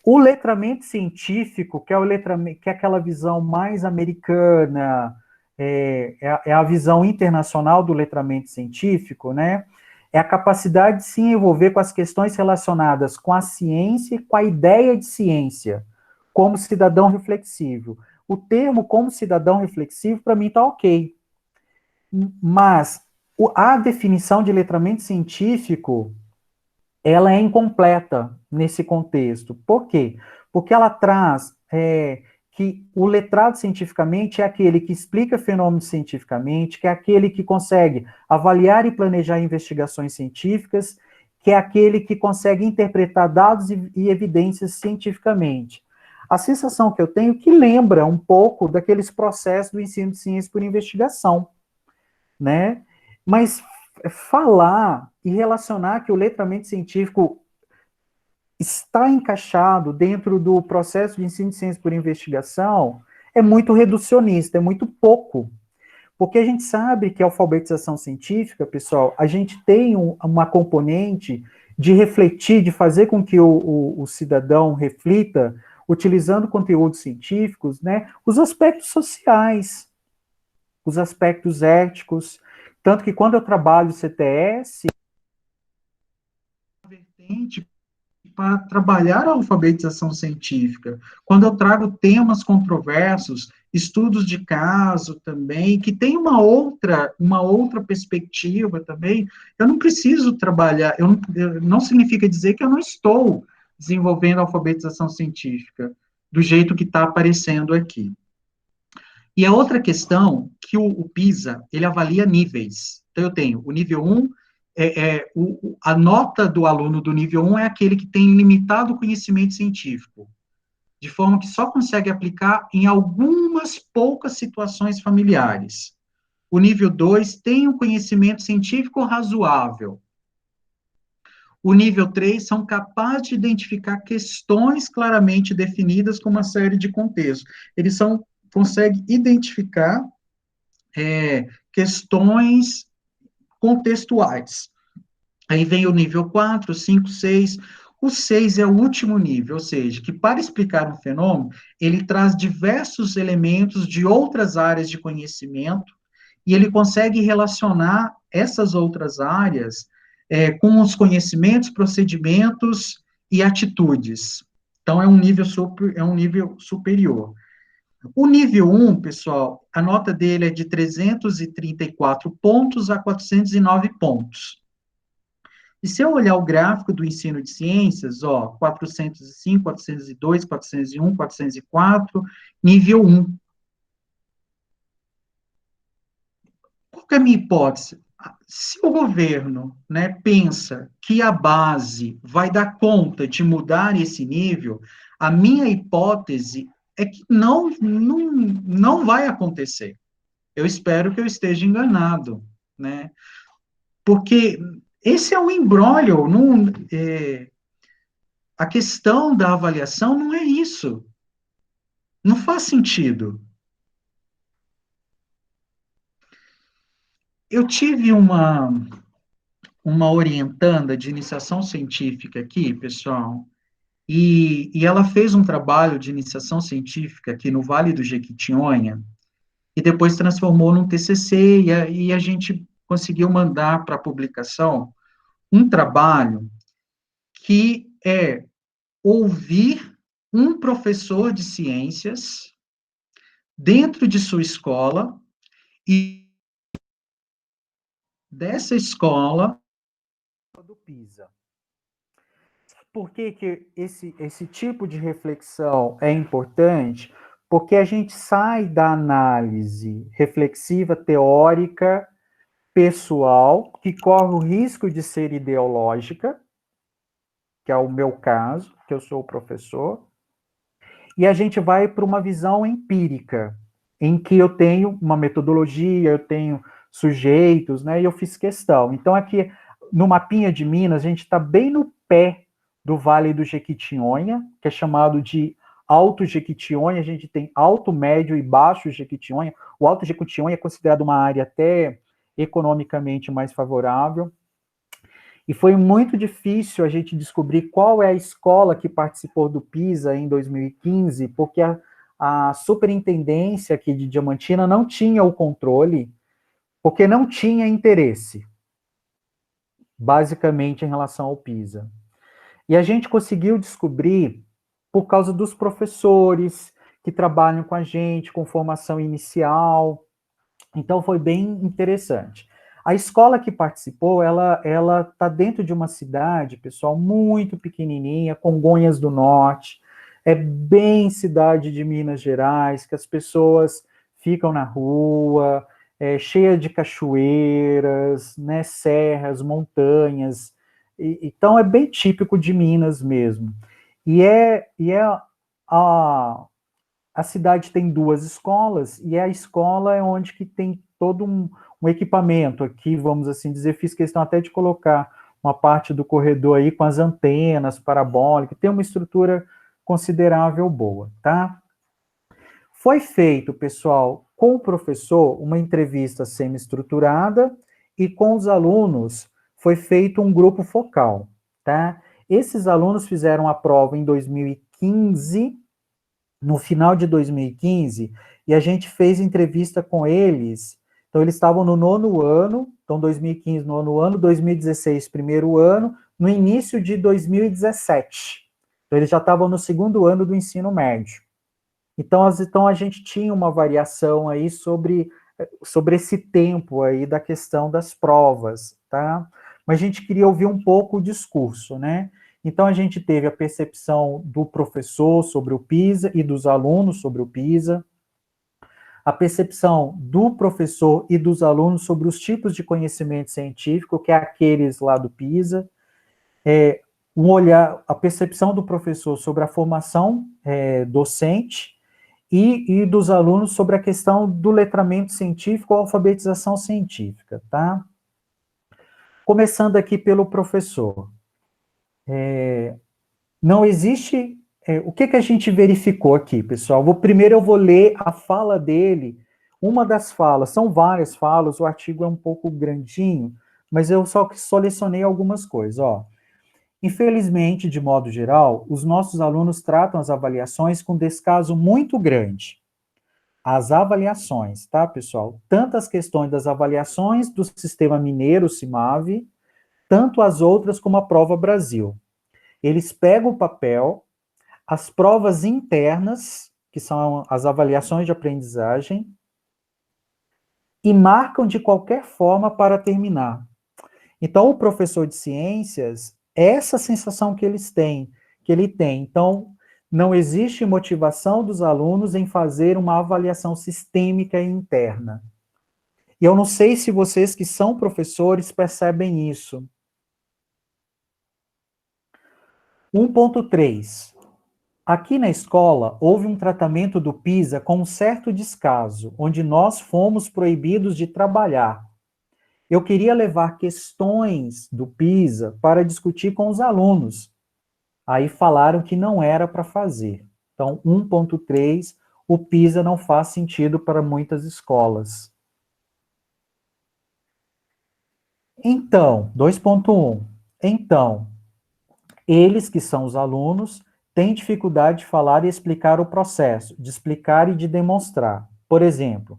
O letramento científico, que é aquela visão mais americana, é a visão internacional do letramento científico, né? É a capacidade de se envolver com as questões relacionadas com a ciência e com a ideia de ciência, como cidadão reflexivo. O termo como cidadão reflexivo, para mim, está ok. Mas a definição de letramento científico, ela é incompleta nesse contexto. Por quê? Porque ela traz que o letrado cientificamente é aquele que explica fenômenos cientificamente, que é aquele que consegue avaliar e planejar investigações científicas, que é aquele que consegue interpretar dados e evidências cientificamente. A sensação que eu tenho que lembra um pouco daqueles processos do ensino de ciência por investigação, né? Mas falar e relacionar que o letramento científico está encaixado dentro do processo de ensino de ciência por investigação é muito reducionista, é muito pouco. Porque a gente sabe que a alfabetização científica, pessoal, a gente tem uma componente de refletir, de fazer com que o cidadão reflita, utilizando conteúdos científicos, né, os aspectos sociais, os aspectos éticos. Tanto que quando eu trabalho CTS, vertente para trabalhar a alfabetização científica. Quando eu trago temas controversos, estudos de caso também, que tem uma outra perspectiva também, eu não preciso trabalhar, não significa dizer que eu não estou desenvolvendo a alfabetização científica do jeito que está aparecendo aqui. E a outra questão, que o PISA, ele avalia níveis. Então, eu tenho o nível 1, a nota do aluno do nível 1 é aquele que tem limitado conhecimento científico, de forma que só consegue aplicar em algumas poucas situações familiares. O nível 2 tem um conhecimento científico razoável. O nível 3 são capazes de identificar questões claramente definidas com uma série de contextos. Eles conseguem identificar questões contextuais. Aí vem o nível 4, 5, 6. O 6 é o último nível, ou seja, que para explicar um fenômeno, ele traz diversos elementos de outras áreas de conhecimento e ele consegue relacionar essas outras áreas com os conhecimentos, procedimentos e atitudes. Então, é um nível superior. O nível 1, pessoal, a nota dele é de 334 pontos a 409 pontos. E se eu olhar o gráfico do ensino de ciências, 405, 402, 401, 404, nível 1. Qual que é a minha hipótese? Se o governo, pensa que a base vai dar conta de mudar esse nível, a minha hipótese é que não vai acontecer. Eu espero que eu esteja enganado, né? Porque esse é o imbróglio, a questão da avaliação não é isso. Não faz sentido. Eu tive uma orientanda de iniciação científica aqui, pessoal, e ela fez um trabalho de iniciação científica aqui no Vale do Jequitinhonha, e depois transformou num TCC, e a gente conseguiu mandar para publicação um trabalho que é ouvir um professor de ciências dentro de sua escola e dessa escola do PISA. Por que esse tipo de reflexão é importante? Porque a gente sai da análise reflexiva, teórica, pessoal, que corre o risco de ser ideológica, que é o meu caso, que eu sou o professor, e a gente vai para uma visão empírica, em que eu tenho uma metodologia, eu tenho sujeitos, né, e eu fiz questão. Então, aqui, no mapinha de Minas, a gente está bem no pé do Vale do Jequitinhonha, que é chamado de Alto Jequitinhonha, a gente tem Alto, Médio e Baixo Jequitinhonha. O Alto Jequitinhonha é considerado uma área até economicamente mais favorável. E foi muito difícil a gente descobrir qual é a escola que participou do PISA em 2015, porque a superintendência aqui de Diamantina não tinha o controle, porque não tinha interesse, basicamente, em relação ao PISA. E a gente conseguiu descobrir por causa dos professores que trabalham com a gente, com formação inicial. Então, foi bem interessante. A escola que participou, ela está dentro de uma cidade, pessoal, muito pequenininha, Congonhas do Norte. É bem cidade de Minas Gerais, que as pessoas ficam na rua, cheia de cachoeiras, né, serras, montanhas. Então, é bem típico de Minas mesmo. A cidade tem 2 escolas, e a escola é onde que tem todo um equipamento aqui, vamos assim dizer, fiz questão até de colocar uma parte do corredor aí com as antenas parabólicas, tem uma estrutura considerável boa, tá? Foi feito, pessoal, com o professor, uma entrevista semi-estruturada, e com os alunos foi feito um grupo focal, tá? Esses alunos fizeram a prova em 2015, no final de 2015, e a gente fez entrevista com eles. Então, eles estavam no 9º ano, então 2015, 9º ano, 2016, 1º ano, no início de 2017. Então, eles já estavam no 2º ano do ensino médio. Então, a gente tinha uma variação aí sobre esse tempo aí da questão das provas, tá? Mas a gente queria ouvir um pouco o discurso, né? Então, a gente teve a percepção do professor sobre o PISA e dos alunos sobre o PISA, a percepção do professor e dos alunos sobre os tipos de conhecimento científico, que é aqueles lá do PISA, a percepção do professor sobre a formação docente e dos alunos sobre a questão do letramento científico ou alfabetização científica, tá? Começando aqui pelo professor. Não existe... o que a gente verificou aqui, pessoal? Primeiro eu vou ler a fala dele, uma das falas, são várias falas, o artigo é um pouco grandinho, mas eu só selecionei algumas coisas, ó. Infelizmente, de modo geral, os nossos alunos tratam as avaliações com descaso muito grande. As avaliações, tá, pessoal? Tanto as questões das avaliações do Sistema Mineiro, CIMAVE, tanto as outras como a Prova Brasil. Eles pegam o papel, as provas internas, que são as avaliações de aprendizagem, e marcam de qualquer forma para terminar. Então, o professor de ciências, essa sensação que ele tem. Então, não existe motivação dos alunos em fazer uma avaliação sistêmica e interna. E eu não sei se vocês que são professores percebem isso. 1.3. Aqui na escola, houve um tratamento do PISA com um certo descaso, onde nós fomos proibidos de trabalhar. Eu queria levar questões do PISA para discutir com os alunos. Aí falaram que não era para fazer. Então, 1.3, o PISA não faz sentido para muitas escolas. Então, 2.1. Então, eles que são os alunos têm dificuldade de falar e explicar o processo, de explicar e de demonstrar. Por exemplo,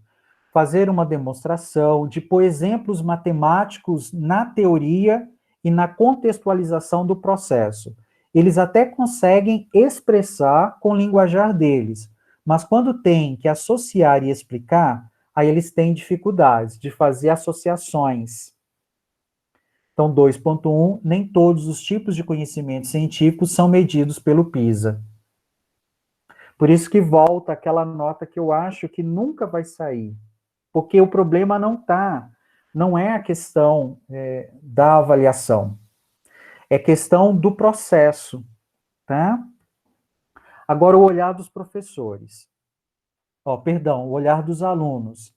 fazer uma demonstração, de pôr exemplos matemáticos na teoria e na contextualização do processo. Eles até conseguem expressar com o linguajar deles, mas quando tem que associar e explicar, aí eles têm dificuldades de fazer associações. Então, 2.1, nem todos os tipos de conhecimento científico são medidos pelo PISA. Por isso que volta aquela nota que eu acho que nunca vai sair. Porque o problema não é a questão da avaliação. É questão do processo, tá? Agora, o olhar dos professores. O olhar dos alunos.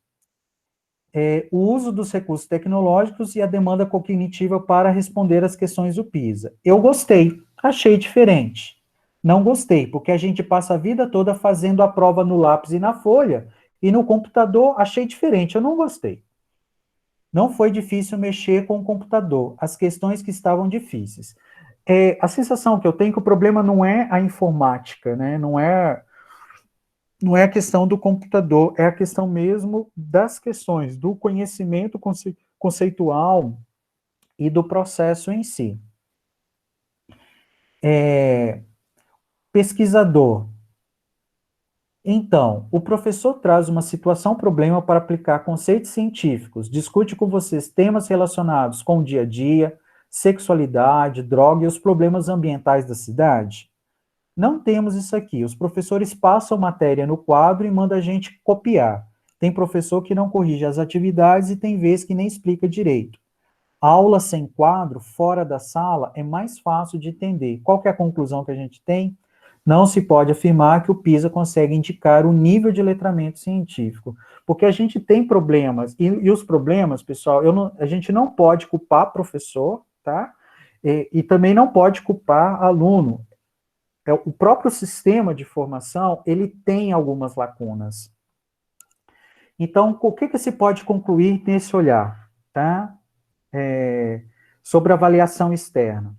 O uso dos recursos tecnológicos e a demanda cognitiva para responder às questões do PISA. Eu gostei, achei diferente. Não gostei, porque a gente passa a vida toda fazendo a prova no lápis e na folha, e no computador achei diferente, eu não gostei. Não foi difícil mexer com o computador, as questões que estavam difíceis. A sensação que eu tenho é que o problema não é a informática, né? Não é a questão do computador, é a questão mesmo das questões, do conhecimento conceitual e do processo em si. Pesquisador. Então, o professor traz uma situação-problema para aplicar conceitos científicos, discute com vocês temas relacionados com o dia a dia, sexualidade, droga e os problemas ambientais da cidade. Não temos isso aqui. Os professores passam matéria no quadro e mandam a gente copiar. Tem professor que não corrige as atividades e tem vezes que nem explica direito. Aula sem quadro, fora da sala, é mais fácil de entender. Qual que é a conclusão que a gente tem? Não se pode afirmar que o PISA consegue indicar o nível de letramento científico, porque a gente tem problemas, e os problemas, pessoal, a gente não pode culpar professor, tá? E também não pode culpar aluno. O próprio sistema de formação, ele tem algumas lacunas. Então, o que se pode concluir nesse olhar, tá? Sobre avaliação externa.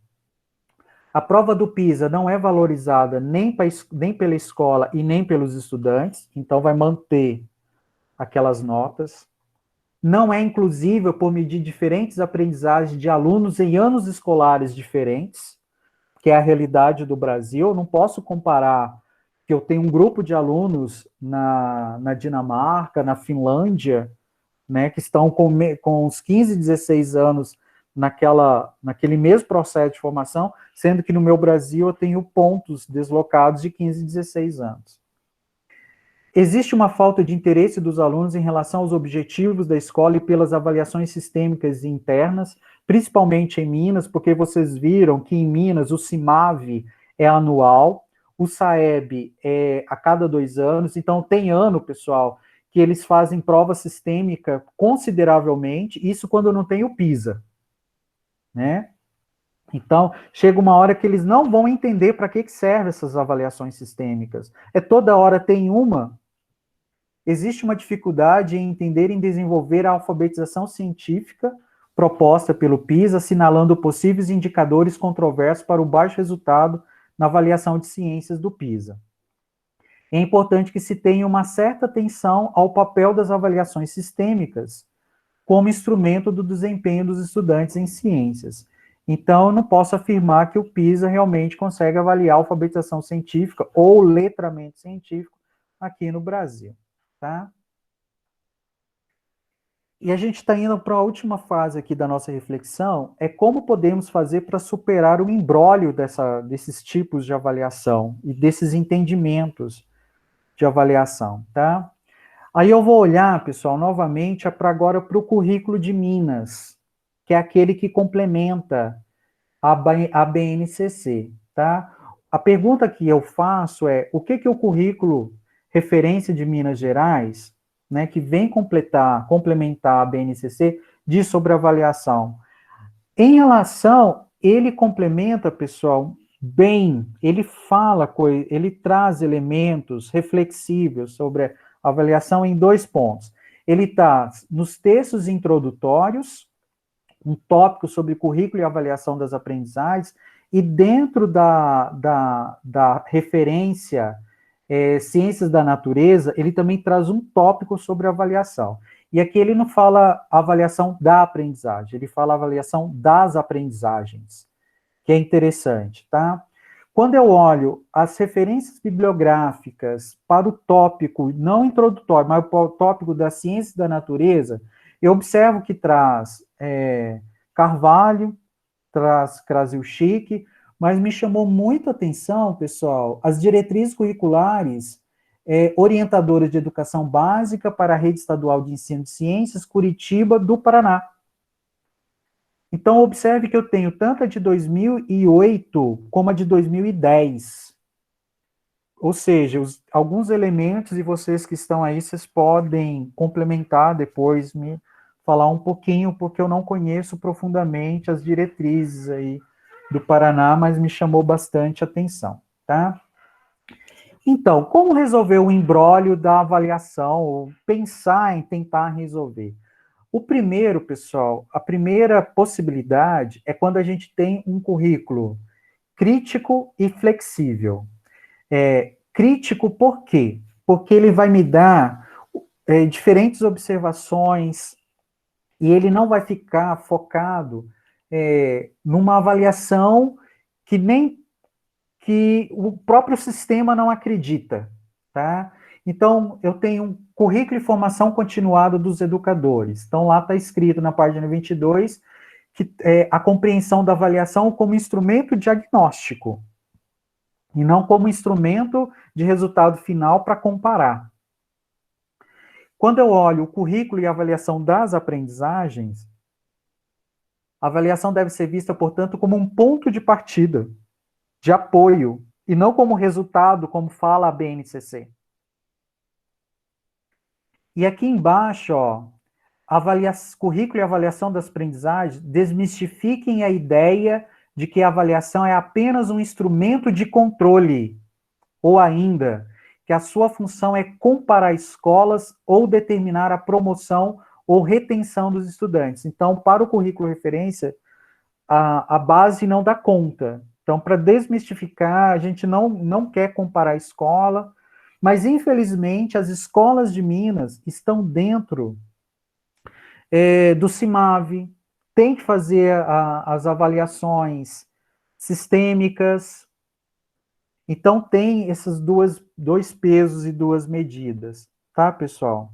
A prova do PISA não é valorizada nem pela escola e nem pelos estudantes, então vai manter aquelas notas. Não é inclusível por medir diferentes aprendizagens de alunos em anos escolares diferentes, que é a realidade do Brasil. Eu não posso comparar que eu tenho um grupo de alunos na Dinamarca, na Finlândia, né, que estão com uns 15, 16 anos naquele mesmo processo de formação, sendo que no meu Brasil eu tenho pontos deslocados de 15, 16 anos. Existe uma falta de interesse dos alunos em relação aos objetivos da escola e pelas avaliações sistêmicas e internas, principalmente em Minas, porque vocês viram que em Minas o CIMAVE é anual, o SAEB é a cada 2 anos, então tem ano, pessoal, que eles fazem prova sistêmica consideravelmente, isso quando não tem o PISA, né? Então, chega uma hora que eles não vão entender para que servem essas avaliações sistêmicas. Toda hora tem uma. Existe uma dificuldade em entender e desenvolver a alfabetização científica proposta pelo PISA, assinalando possíveis indicadores controversos para o baixo resultado na avaliação de ciências do PISA. É importante que se tenha uma certa atenção ao papel das avaliações sistêmicas como instrumento do desempenho dos estudantes em ciências. Então, eu não posso afirmar que o PISA realmente consegue avaliar a alfabetização científica ou letramento científico aqui no Brasil, tá? E a gente está indo para a última fase aqui da nossa reflexão, é como podemos fazer para superar o imbróglio desses tipos de avaliação e desses entendimentos de avaliação, tá? Aí eu vou olhar, pessoal, novamente agora para o currículo de Minas, que é aquele que complementa a BNCC, tá? A pergunta que eu faço é, o que o currículo referência de Minas Gerais, né, que vem complementar a BNCC, diz sobre avaliação? Em relação, ele complementa, pessoal, bem, ele fala, ele traz elementos reflexivos sobre a avaliação em 2 pontos. Ele está nos textos introdutórios, um tópico sobre currículo e avaliação das aprendizagens, e dentro da referência Ciências da Natureza, ele também traz um tópico sobre avaliação. E aqui ele não fala avaliação da aprendizagem, ele fala avaliação das aprendizagens, que é interessante, tá? Quando eu olho as referências bibliográficas para o tópico, não introdutório, mas para o tópico das Ciências da Natureza, eu observo que traz Carvalho, traz Krasiuschik, mas me chamou muito a atenção, pessoal, as diretrizes curriculares orientadoras de educação básica para a Rede Estadual de Ensino de Ciências, Curitiba, do Paraná. Então, observe que eu tenho tanto a de 2008 como a de 2010. Ou seja, alguns elementos, e vocês que estão aí, vocês podem complementar depois, me falar um pouquinho, porque eu não conheço profundamente as diretrizes aí do Paraná, mas me chamou bastante atenção, tá? Então, como resolver o imbróglio da avaliação, ou pensar em tentar resolver? O primeiro, pessoal, a primeira possibilidade é quando a gente tem um currículo crítico e flexível. Crítico por quê? Porque ele vai me dar diferentes observações e ele não vai ficar focado numa avaliação que o próprio sistema não acredita, tá? Então, eu tenho um currículo e formação continuada dos educadores. Então, lá está escrito na página 22 que a compreensão da avaliação como instrumento diagnóstico e não como instrumento de resultado final para comparar. Quando eu olho o currículo e a avaliação das aprendizagens, a avaliação deve ser vista, portanto, como um ponto de partida, de apoio, e não como resultado, como fala a BNCC. E aqui embaixo, ó, currículo e avaliação das aprendizagens, desmistifiquem a ideia de que a avaliação é apenas um instrumento de controle, ou ainda, que a sua função é comparar escolas ou determinar a promoção ou retenção dos estudantes. Então, para o currículo referência, a base não dá conta. Então, para desmistificar, a gente não quer comparar a escola, mas, infelizmente, as escolas de Minas estão dentro do CIMAV, tem que fazer as avaliações sistêmicas. Então, tem esses dois pesos e 2 medidas, tá, pessoal?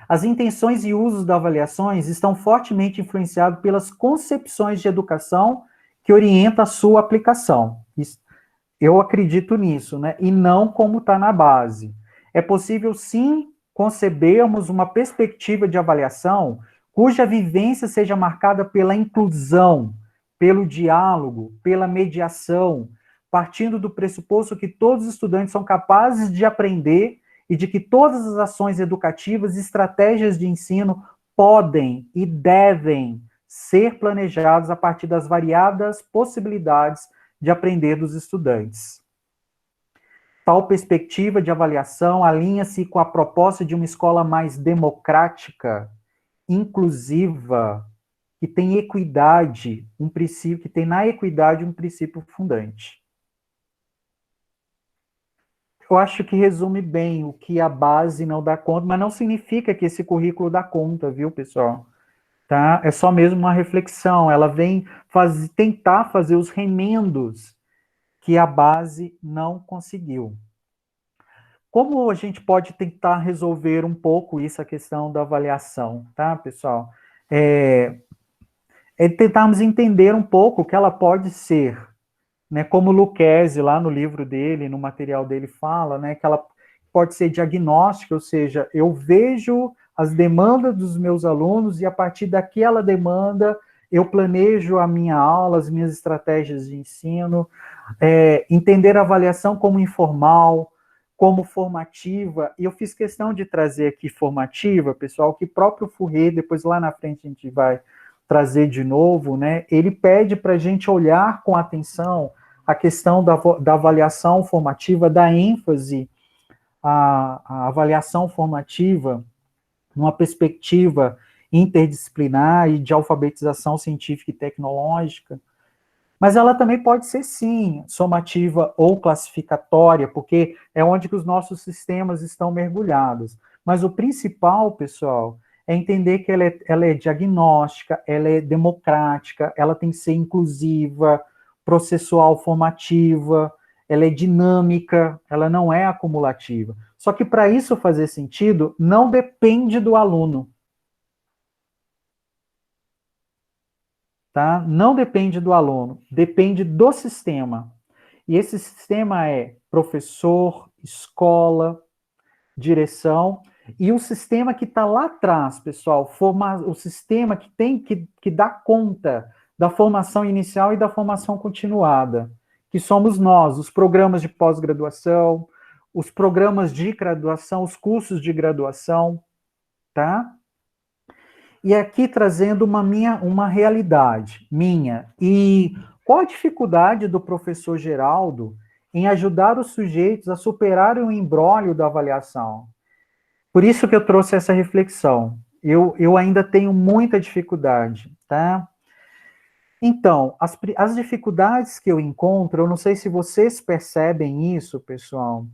As intenções e usos das avaliações estão fortemente influenciados pelas concepções de educação que orientam a sua aplicação. Eu acredito nisso, né? E não como está na base. É possível, sim, concebermos uma perspectiva de avaliação cuja vivência seja marcada pela inclusão, pelo diálogo, pela mediação, partindo do pressuposto que todos os estudantes são capazes de aprender e de que todas as ações educativas e estratégias de ensino podem e devem ser planejadas a partir das variadas possibilidades de aprender dos estudantes. Tal perspectiva de avaliação alinha-se com a proposta de uma escola mais democrática, inclusiva, que tem equidade, um princípio, que tem na equidade um princípio fundante. Eu acho que resume bem o que a base não dá conta, mas não significa que esse currículo dá conta, viu, pessoal? Tá? É só mesmo uma reflexão, ela vem tentar fazer os remendos que a base não conseguiu. Como a gente pode tentar resolver um pouco isso, a questão da avaliação, tá, pessoal? Tentarmos entender um pouco o que ela pode ser, né? Como o Lucchesi, lá no livro dele, no material dele, fala, né? Que ela pode ser diagnóstica, ou seja, eu vejo as demandas dos meus alunos e a partir daquela demanda eu planejo a minha aula, as minhas estratégias de ensino, entender a avaliação como informal, como formativa, e eu fiz questão de trazer aqui formativa, pessoal, que próprio Fourier, depois lá na frente a gente vai trazer de novo, né? Ele pede para a gente olhar com atenção a questão da avaliação formativa, da ênfase à avaliação formativa numa perspectiva interdisciplinar e de alfabetização científica e tecnológica, mas ela também pode ser, sim, somativa ou classificatória, porque é onde que os nossos sistemas estão mergulhados. Mas o principal, pessoal, é entender que ela é diagnóstica, ela é democrática, ela tem que ser inclusiva, processual formativa, ela é dinâmica, ela não é acumulativa. Só que para isso fazer sentido, não depende do aluno. Tá? Não depende do aluno, depende do sistema. E esse sistema é professor, escola, direção, e o sistema que está lá atrás, pessoal, o sistema que tem que dar conta da formação inicial e da formação continuada, que somos nós, os programas de pós-graduação, os programas de graduação, os cursos de graduação, tá? E aqui trazendo uma realidade minha. E qual a dificuldade do professor Geraldo em ajudar os sujeitos a superarem o imbróglio da avaliação? Por isso que eu trouxe essa reflexão. Eu ainda tenho muita dificuldade, tá? Então, as dificuldades que eu encontro, eu não sei se vocês percebem isso, pessoal,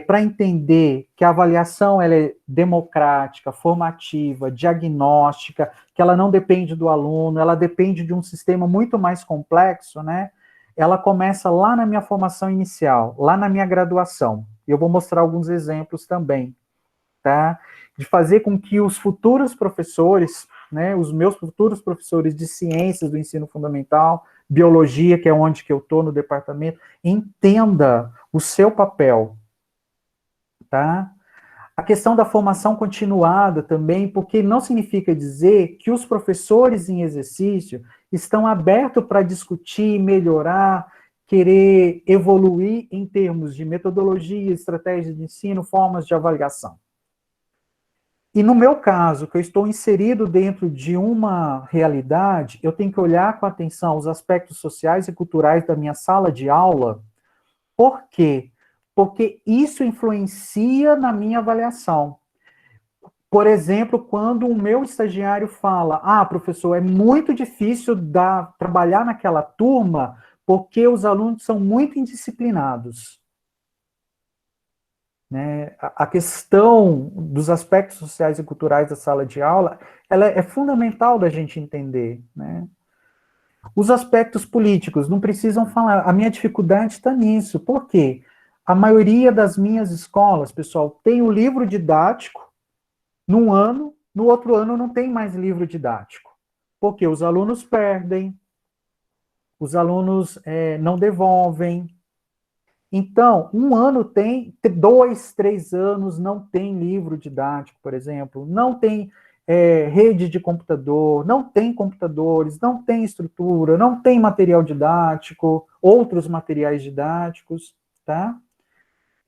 para entender que a avaliação ela é democrática, formativa, diagnóstica, que ela não depende do aluno, ela depende de um sistema muito mais complexo, né? Ela começa lá na minha formação inicial, lá na minha graduação. Eu vou mostrar alguns exemplos também, tá? De fazer com que os futuros professores, né, os meus futuros professores de ciências do ensino fundamental, biologia, que é onde que eu estou no departamento, entenda o seu papel, tá? A questão da formação continuada também, porque não significa dizer que os professores em exercício estão abertos para discutir, melhorar, querer evoluir em termos de metodologia, estratégia de ensino, formas de avaliação. E no meu caso, que eu estou inserido dentro de uma realidade, eu tenho que olhar com atenção os aspectos sociais e culturais da minha sala de aula. Por quê? Porque isso influencia na minha avaliação. Por exemplo, quando o meu estagiário fala, professor, é muito difícil trabalhar naquela turma porque os alunos são muito indisciplinados. Né? A questão dos aspectos sociais e culturais da sala de aula, ela é fundamental da gente entender, né? Os aspectos políticos, não precisam falar, a minha dificuldade está nisso, por quê? A maioria das minhas escolas, pessoal, tem o livro didático num ano, no outro ano não tem mais livro didático, porque os alunos perdem, os alunos não devolvem. Então, um ano tem, 2, 3 anos não tem livro didático, por exemplo, não tem rede de computador, não tem computadores, não tem estrutura, não tem material didático, outros materiais didáticos, tá?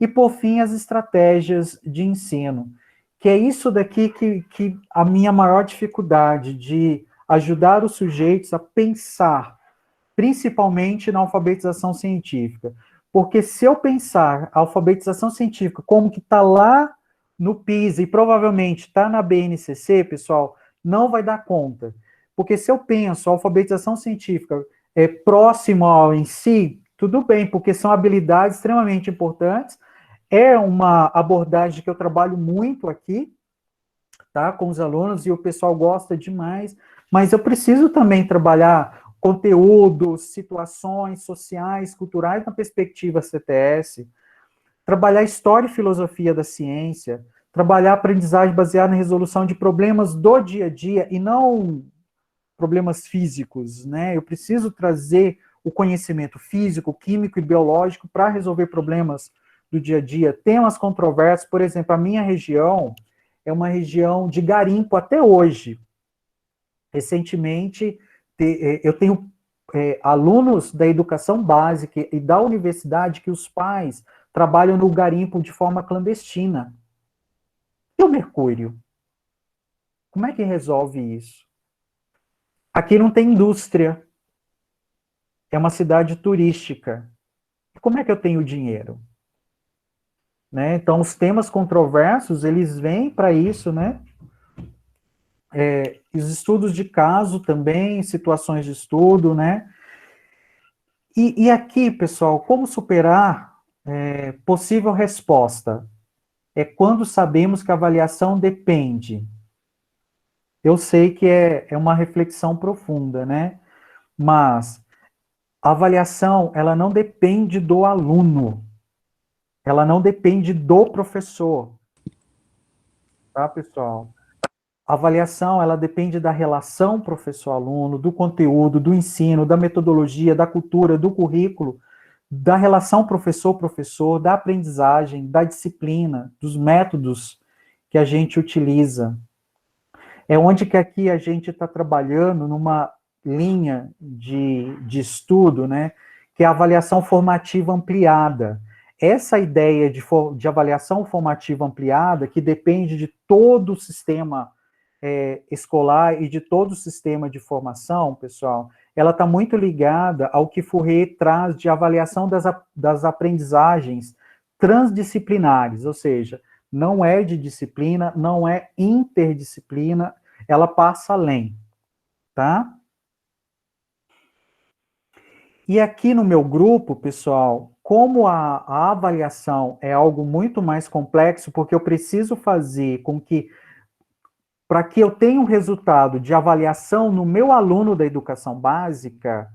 E, por fim, as estratégias de ensino, que é isso daqui que a minha maior dificuldade de ajudar os sujeitos a pensar, principalmente na alfabetização científica. Porque se eu pensar a alfabetização científica como que está lá no PISA e provavelmente está na BNCC, pessoal, não vai dar conta. Porque se eu penso a alfabetização científica próximo ao em si, tudo bem, porque são habilidades extremamente importantes, é uma abordagem que eu trabalho muito aqui, tá, com os alunos, e o pessoal gosta demais, mas eu preciso também trabalhar conteúdos, situações sociais, culturais na perspectiva CTS, trabalhar história e filosofia da ciência, trabalhar aprendizagem baseada na resolução de problemas do dia a dia e não problemas físicos, né? Eu preciso trazer o conhecimento físico, químico e biológico para resolver problemas do dia a dia. Temas controversos, por exemplo, a minha região é uma região de garimpo até hoje. Recentemente, eu tenho alunos da educação básica e da universidade que os pais trabalham no garimpo de forma clandestina. E o mercúrio? Como é que resolve isso? Aqui não tem indústria. É uma cidade turística. Como é que eu tenho dinheiro? Né? Então, os temas controversos, eles vêm para isso, né? Os estudos de caso também, situações de estudo, né? E aqui, pessoal, como superar possível resposta? É quando sabemos que a avaliação depende. Eu sei que é uma reflexão profunda, né? Mas a avaliação, ela não depende do aluno. Ela não depende do professor. Tá, pessoal? A avaliação, ela depende da relação professor-aluno, do conteúdo, do ensino, da metodologia, da cultura, do currículo, da relação professor-professor, da aprendizagem, da disciplina, dos métodos que a gente utiliza. É onde que aqui a gente está trabalhando numa linha de estudo, né, que é a avaliação formativa ampliada. Essa ideia de avaliação formativa ampliada, que depende de todo o sistema escolar e de todo o sistema de formação, pessoal, ela está muito ligada ao que Fourier traz de avaliação das aprendizagens transdisciplinares, ou seja, não é de disciplina, não é interdisciplina, ela passa além, tá? E aqui no meu grupo, pessoal, como a avaliação é algo muito mais complexo, porque eu preciso fazer com que, para que eu tenha um resultado de avaliação no meu aluno da educação básica,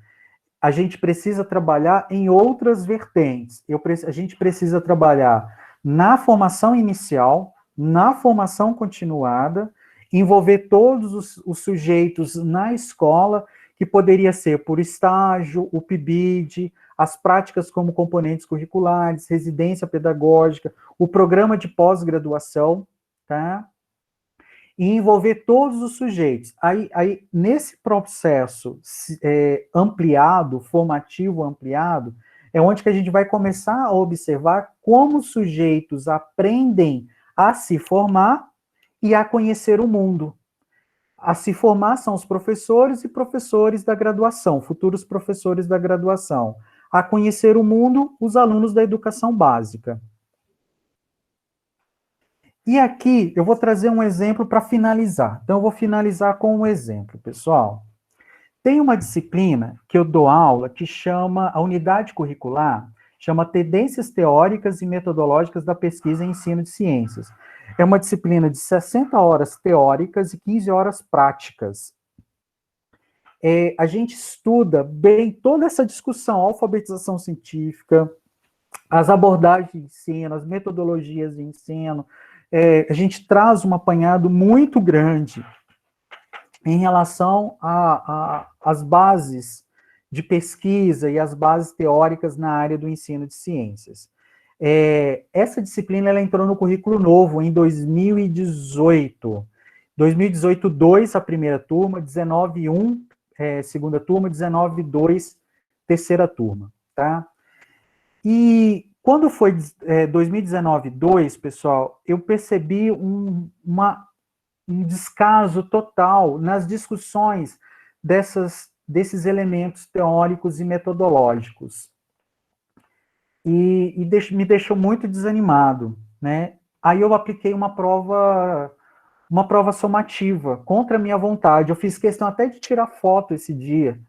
a gente precisa trabalhar em outras vertentes. A gente precisa trabalhar na formação inicial, na formação continuada, envolver todos os sujeitos na escola, que poderia ser por estágio, o PIBID, as práticas como componentes curriculares, residência pedagógica, o programa de pós-graduação, tá? E envolver todos os sujeitos. Aí nesse processo ampliado, formativo ampliado, é onde que a gente vai começar a observar como os sujeitos aprendem a se formar e a conhecer o mundo. A se formar são os professores e professores da graduação, futuros professores da graduação. A conhecer o mundo, os alunos da educação básica. E aqui eu vou trazer um exemplo para finalizar. Então, eu vou finalizar com um exemplo, pessoal. Tem uma disciplina que eu dou aula que chama, a unidade curricular, chama Tendências Teóricas e Metodológicas da Pesquisa e Ensino de Ciências. É uma disciplina de 60 horas teóricas e 15 horas práticas. A gente estuda bem toda essa discussão, a alfabetização científica, as abordagens de ensino, as metodologias de ensino. A gente traz um apanhado muito grande em relação às bases de pesquisa e as bases teóricas na área do ensino de ciências. Essa disciplina ela entrou no currículo novo em 2018. 2018, 2, a primeira turma, 19, 1, segunda turma, 19, 2, terceira turma, tá? E quando foi 2019, 2, pessoal, eu percebi um descaso total nas discussões desses elementos teóricos e metodológicos. E me deixou muito desanimado, né? Aí eu apliquei uma prova somativa, contra a minha vontade. Eu fiz questão até de tirar foto esse dia,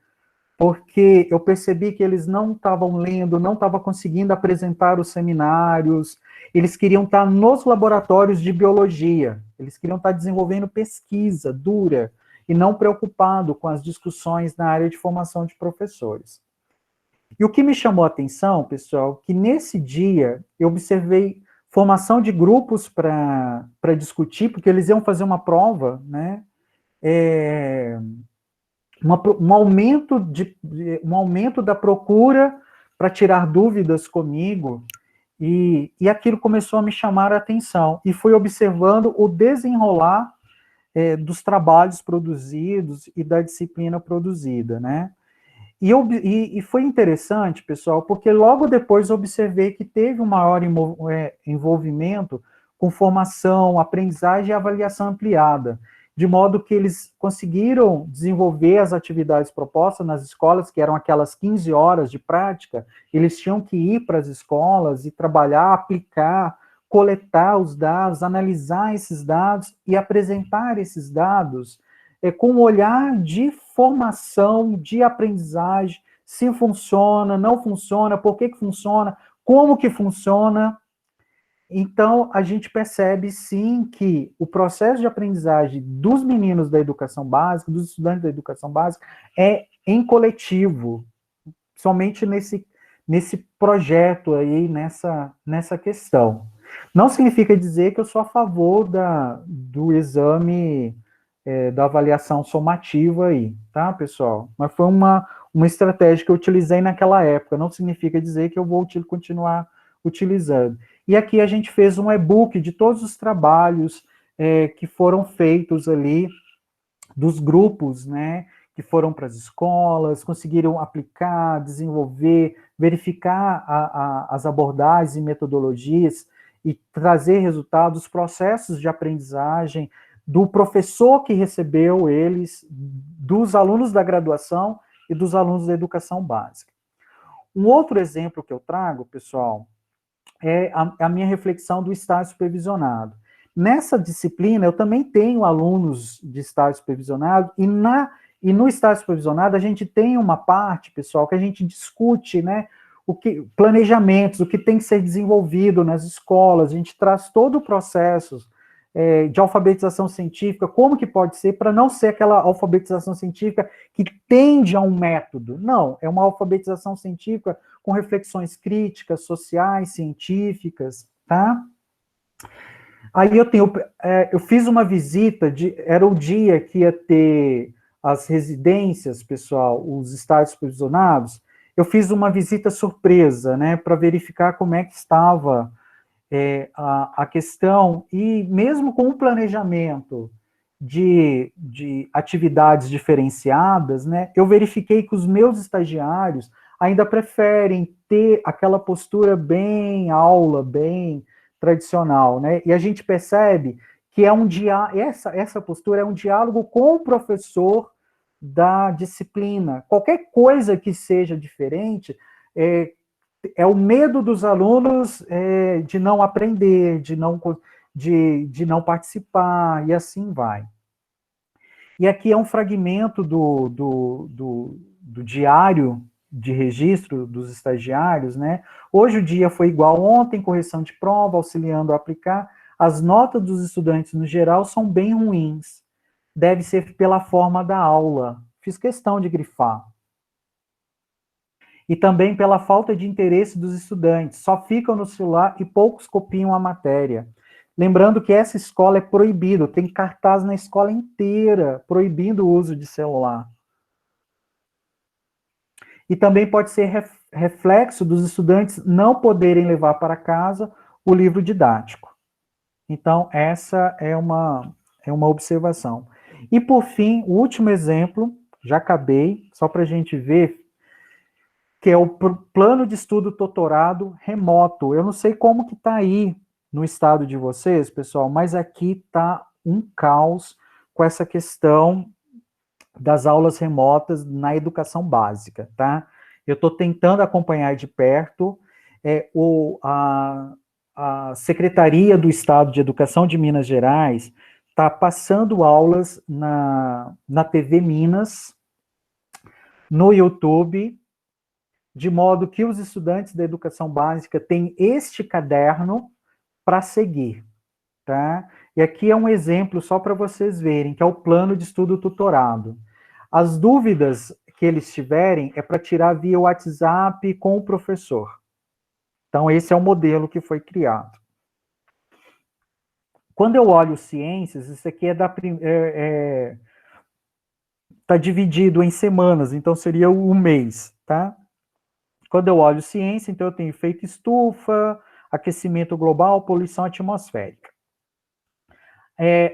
porque eu percebi que eles não estavam lendo, não estavam conseguindo apresentar os seminários, eles queriam estar nos laboratórios de biologia, eles queriam estar desenvolvendo pesquisa dura, e não preocupado com as discussões na área de formação de professores. E o que me chamou a atenção, pessoal, que nesse dia eu observei formação de grupos para discutir, porque eles iam fazer uma prova, né? Um aumento da procura para tirar dúvidas comigo, e aquilo começou a me chamar a atenção, e fui observando o desenrolar dos trabalhos produzidos e da disciplina produzida, né? E foi interessante, pessoal, porque logo depois eu observei que teve um maior envolvimento com formação, aprendizagem e avaliação ampliada, de modo que eles conseguiram desenvolver as atividades propostas nas escolas, que eram aquelas 15 horas de prática, eles tinham que ir para as escolas e trabalhar, aplicar, coletar os dados, analisar esses dados e apresentar esses dados com um olhar de formação, de aprendizagem, se funciona, não funciona, por que funciona, como que funciona. Então, a gente percebe, sim, que o processo de aprendizagem dos meninos da educação básica, dos estudantes da educação básica, é em coletivo, somente nesse projeto aí, nessa questão. Não significa dizer que eu sou a favor do exame da avaliação somativa aí, tá, pessoal? Mas foi uma estratégia que eu utilizei naquela época, não significa dizer que eu vou continuar utilizando. E aqui a gente fez um e-book de todos os trabalhos que foram feitos ali, dos grupos, né, que foram para as escolas, conseguiram aplicar, desenvolver, verificar as abordagens e metodologias e trazer resultados, processos de aprendizagem, do professor que recebeu eles, dos alunos da graduação e dos alunos da educação básica. Um outro exemplo que eu trago, pessoal, é a minha reflexão do estágio supervisionado. Nessa disciplina, eu também tenho alunos de estágio supervisionado, e no estágio supervisionado a gente tem uma parte, pessoal, que a gente discute, né, planejamentos, o que tem que ser desenvolvido nas escolas, a gente traz todo o processo de alfabetização científica, como que pode ser, para não ser aquela alfabetização científica que tende a um método. Não, é uma alfabetização científica com reflexões críticas, sociais, científicas, tá? Aí eu fiz uma visita, era o dia que ia ter as residências, pessoal, os estágios supervisionados, eu fiz uma visita surpresa, né, para verificar como é que estava a questão, e mesmo com o planejamento de atividades diferenciadas, né, eu verifiquei que os meus estagiários ainda preferem ter aquela postura bem aula, bem tradicional, né, e a gente percebe que essa postura é um diálogo com o professor da disciplina. Qualquer coisa que seja diferente, é o medo dos alunos de não aprender, de não participar, e assim vai. E aqui é um fragmento do diário de registro dos estagiários, né? Hoje o dia foi igual ontem, correção de prova, auxiliando a aplicar. As notas dos estudantes, no geral, são bem ruins. Deve ser pela forma da aula. Fiz questão de grifar. E também pela falta de interesse dos estudantes. Só ficam no celular e poucos copiam a matéria. Lembrando que essa escola é proibido, tem cartaz na escola inteira proibindo o uso de celular. E também pode ser reflexo dos estudantes não poderem levar para casa o livro didático. Então, essa é É uma observação. E, por fim, o último exemplo, já acabei, só para a gente ver, que é o plano de estudo tutorado remoto. Eu não sei como que está aí no estado de vocês, pessoal, mas aqui está um caos com essa questão das aulas remotas na educação básica, tá? Eu estou tentando acompanhar de perto a Secretaria do Estado de Educação de Minas Gerais está passando aulas na TV Minas, no YouTube, de modo que os estudantes da educação básica têm este caderno para seguir, tá? E aqui é um exemplo só para vocês verem, que é o plano de estudo tutorado. As dúvidas que eles tiverem é para tirar via WhatsApp com o professor. Então, esse é o modelo que foi criado. Quando eu olho ciências, isso aqui tá dividido em semanas, então seria o mês, tá? Quando eu olho ciência, então eu tenho efeito estufa, aquecimento global, poluição atmosférica.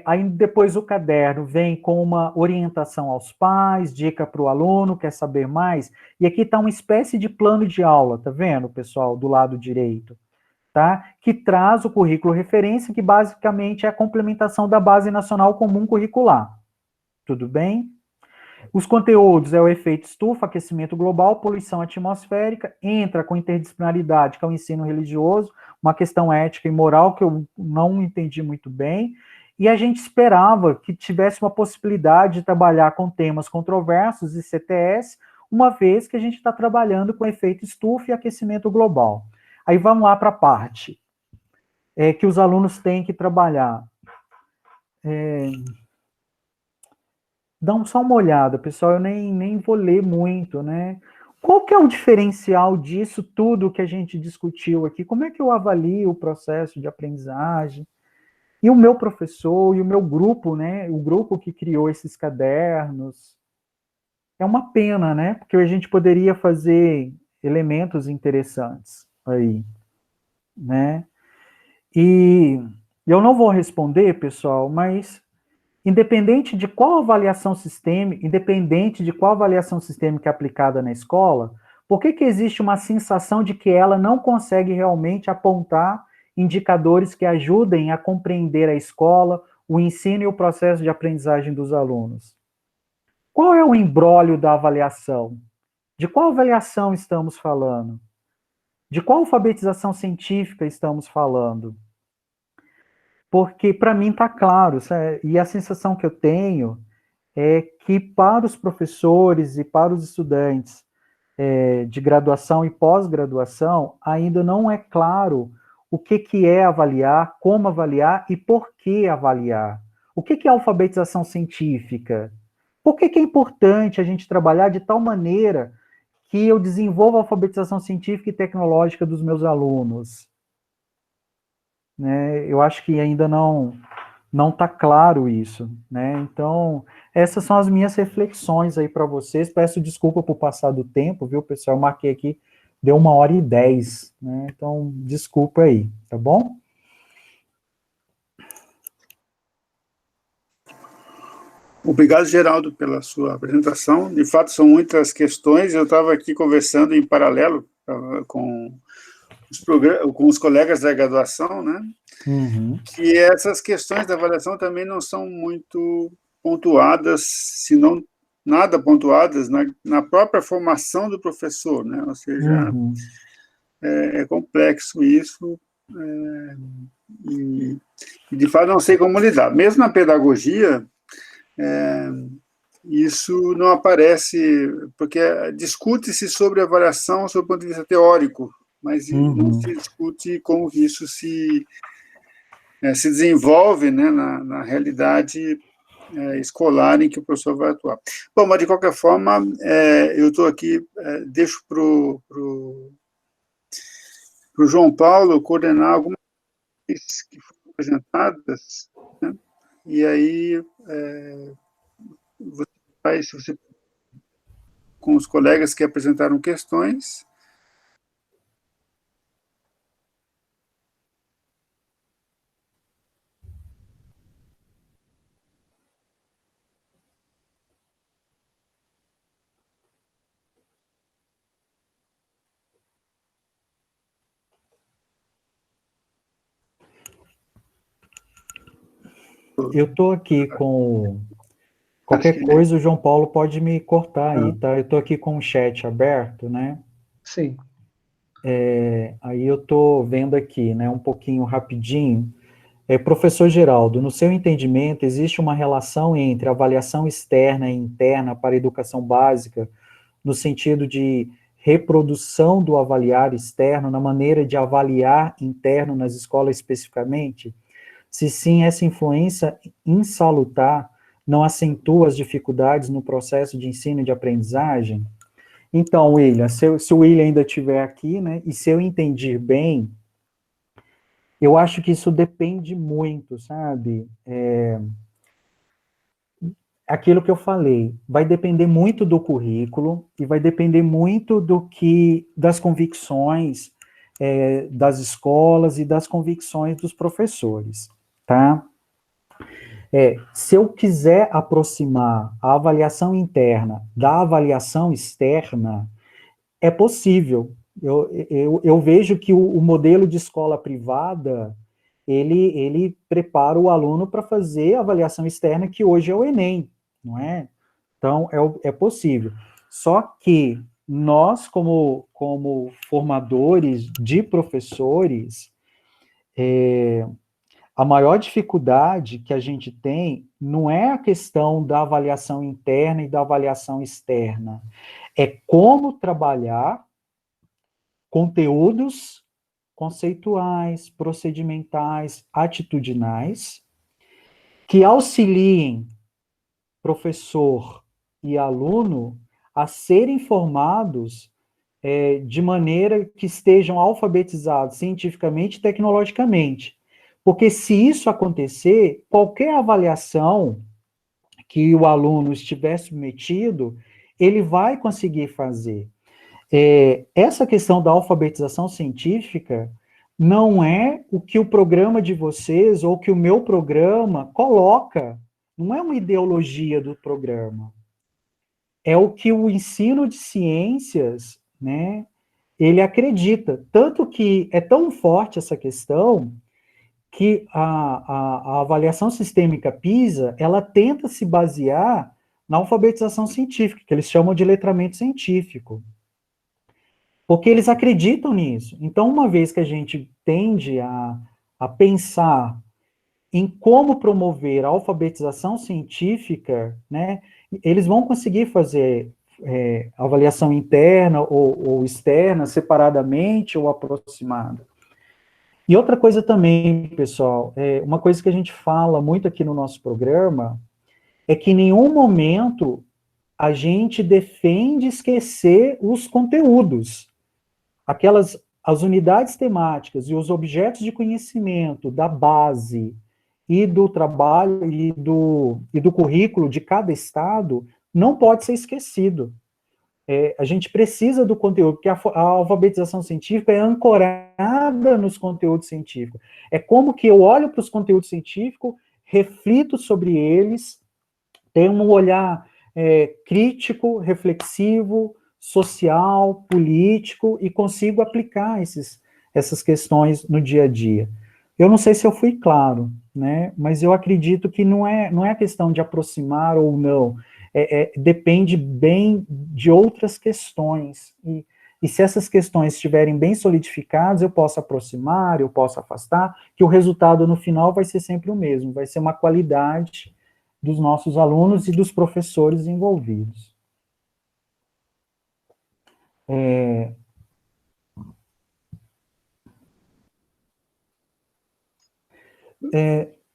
Aí depois o caderno vem com uma orientação aos pais, dica para o aluno, quer saber mais? E aqui está uma espécie de plano de aula, tá vendo, pessoal, do lado direito? Tá? Que traz o currículo referência, que basicamente é a complementação da Base Nacional Comum Curricular. Tudo bem? Os conteúdos é o efeito estufa, aquecimento global, poluição atmosférica, entra com interdisciplinaridade, que é o ensino religioso, uma questão ética e moral que eu não entendi muito bem, e a gente esperava que tivesse uma possibilidade de trabalhar com temas controversos e CTS, uma vez que a gente está trabalhando com efeito estufa e aquecimento global. Aí vamos lá para a parte que os alunos têm que trabalhar. Dá só uma olhada, pessoal, eu nem vou ler muito, né? Qual que é o diferencial disso tudo que a gente discutiu aqui? Como é que eu avalio o processo de aprendizagem? E o meu professor e o meu grupo, né? O grupo que criou esses cadernos. É uma pena, né? Porque a gente poderia fazer elementos interessantes aí, né? E eu não vou responder, pessoal, mas independente de qual avaliação sistêmica, independente de qual avaliação sistêmica é aplicada na escola, por que existe uma sensação de que ela não consegue realmente apontar indicadores que ajudem a compreender a escola, o ensino e o processo de aprendizagem dos alunos? Qual é o imbróglio da avaliação? De qual avaliação estamos falando? De qual alfabetização científica estamos falando? Porque, para mim, está claro, e a sensação que eu tenho é que, para os professores e para os estudantes de graduação e pós-graduação, ainda não é claro o que é avaliar, como avaliar e por que avaliar. O que é alfabetização científica? Por que é importante a gente trabalhar de tal maneira que eu desenvolva a alfabetização científica e tecnológica dos meus alunos? Né? Eu acho que ainda não está claro isso, né? Então, essas são as minhas reflexões aí para vocês. Peço desculpa por passar do tempo, viu, pessoal? Eu marquei aqui, deu 1h10, né? Então, desculpa aí, tá bom? Obrigado, Geraldo, pela sua apresentação. De fato, são muitas questões. Eu estava aqui conversando em paralelo com os colegas da graduação, né? Uhum. Que essas questões da avaliação também não são muito pontuadas, se não nada pontuadas na própria formação do professor, né? Ou seja, é complexo isso, e de fato não sei como lidar. Mesmo na pedagogia, isso não aparece, porque discute-se sobre avaliação sob o ponto de vista teórico, mas não se discute como isso se desenvolve, né, na realidade escolar em que o professor vai atuar. Bom, mas de qualquer forma, eu estou aqui, deixo para o João Paulo coordenar algumas coisas que foram apresentadas, né, e aí você faz, com os colegas que apresentaram questões. Eu estou aqui com... Qualquer coisa, o João Paulo pode me cortar aí, tá? Eu estou aqui com o chat aberto, né? Sim. Aí eu estou vendo aqui, né, um pouquinho rapidinho. Professor Geraldo, no seu entendimento, existe uma relação entre avaliação externa e interna para a educação básica, no sentido de reprodução do avaliar externo, na maneira de avaliar interno nas escolas especificamente? Se sim, essa influência insalutar não acentua as dificuldades no processo de ensino e de aprendizagem? Então, William, se o William ainda estiver aqui, né, e se eu entendi bem, eu acho que isso depende muito, sabe? Aquilo que eu falei, vai depender muito do currículo e vai depender muito das convicções das escolas e das convicções dos professores, tá? Se eu quiser aproximar a avaliação interna da avaliação externa, é possível. Eu vejo que o modelo de escola privada, ele prepara o aluno para fazer a avaliação externa, que hoje é o Enem, não é? Então, é possível. Só que nós, como formadores de professores, a maior dificuldade que a gente tem não é a questão da avaliação interna e da avaliação externa, é como trabalhar conteúdos conceituais, procedimentais, atitudinais, que auxiliem professor e aluno a serem formados de maneira que estejam alfabetizados cientificamente e tecnologicamente. Porque se isso acontecer, qualquer avaliação que o aluno estiver submetido, ele vai conseguir fazer. Essa questão da alfabetização científica não é o que o programa de vocês ou que o meu programa coloca, não é uma ideologia do programa. É o que o ensino de ciências, né, ele acredita. Tanto que é tão forte essa questão que a avaliação sistêmica PISA, ela tenta se basear na alfabetização científica, que eles chamam de letramento científico. Porque eles acreditam nisso. Então, uma vez que a gente tende a pensar em como promover a alfabetização científica, né, eles vão conseguir fazer avaliação interna ou externa, separadamente ou aproximada. E outra coisa também, pessoal, uma coisa que a gente fala muito aqui no nosso programa, é que em nenhum momento a gente defende esquecer os conteúdos. As unidades temáticas e os objetos de conhecimento da base e do trabalho e do currículo de cada estado não pode ser esquecido. A gente precisa do conteúdo, porque a alfabetização científica é ancorada nos conteúdos científicos. É como que eu olho para os conteúdos científicos, reflito sobre eles, tenho um olhar crítico, reflexivo, social, político, e consigo aplicar essas questões no dia a dia. Eu não sei se eu fui claro, né, mas eu acredito que não é a questão de aproximar ou não, depende bem de outras questões, e se essas questões estiverem bem solidificadas, eu posso aproximar, eu posso afastar, que o resultado no final vai ser sempre o mesmo, vai ser uma qualidade dos nossos alunos e dos professores envolvidos.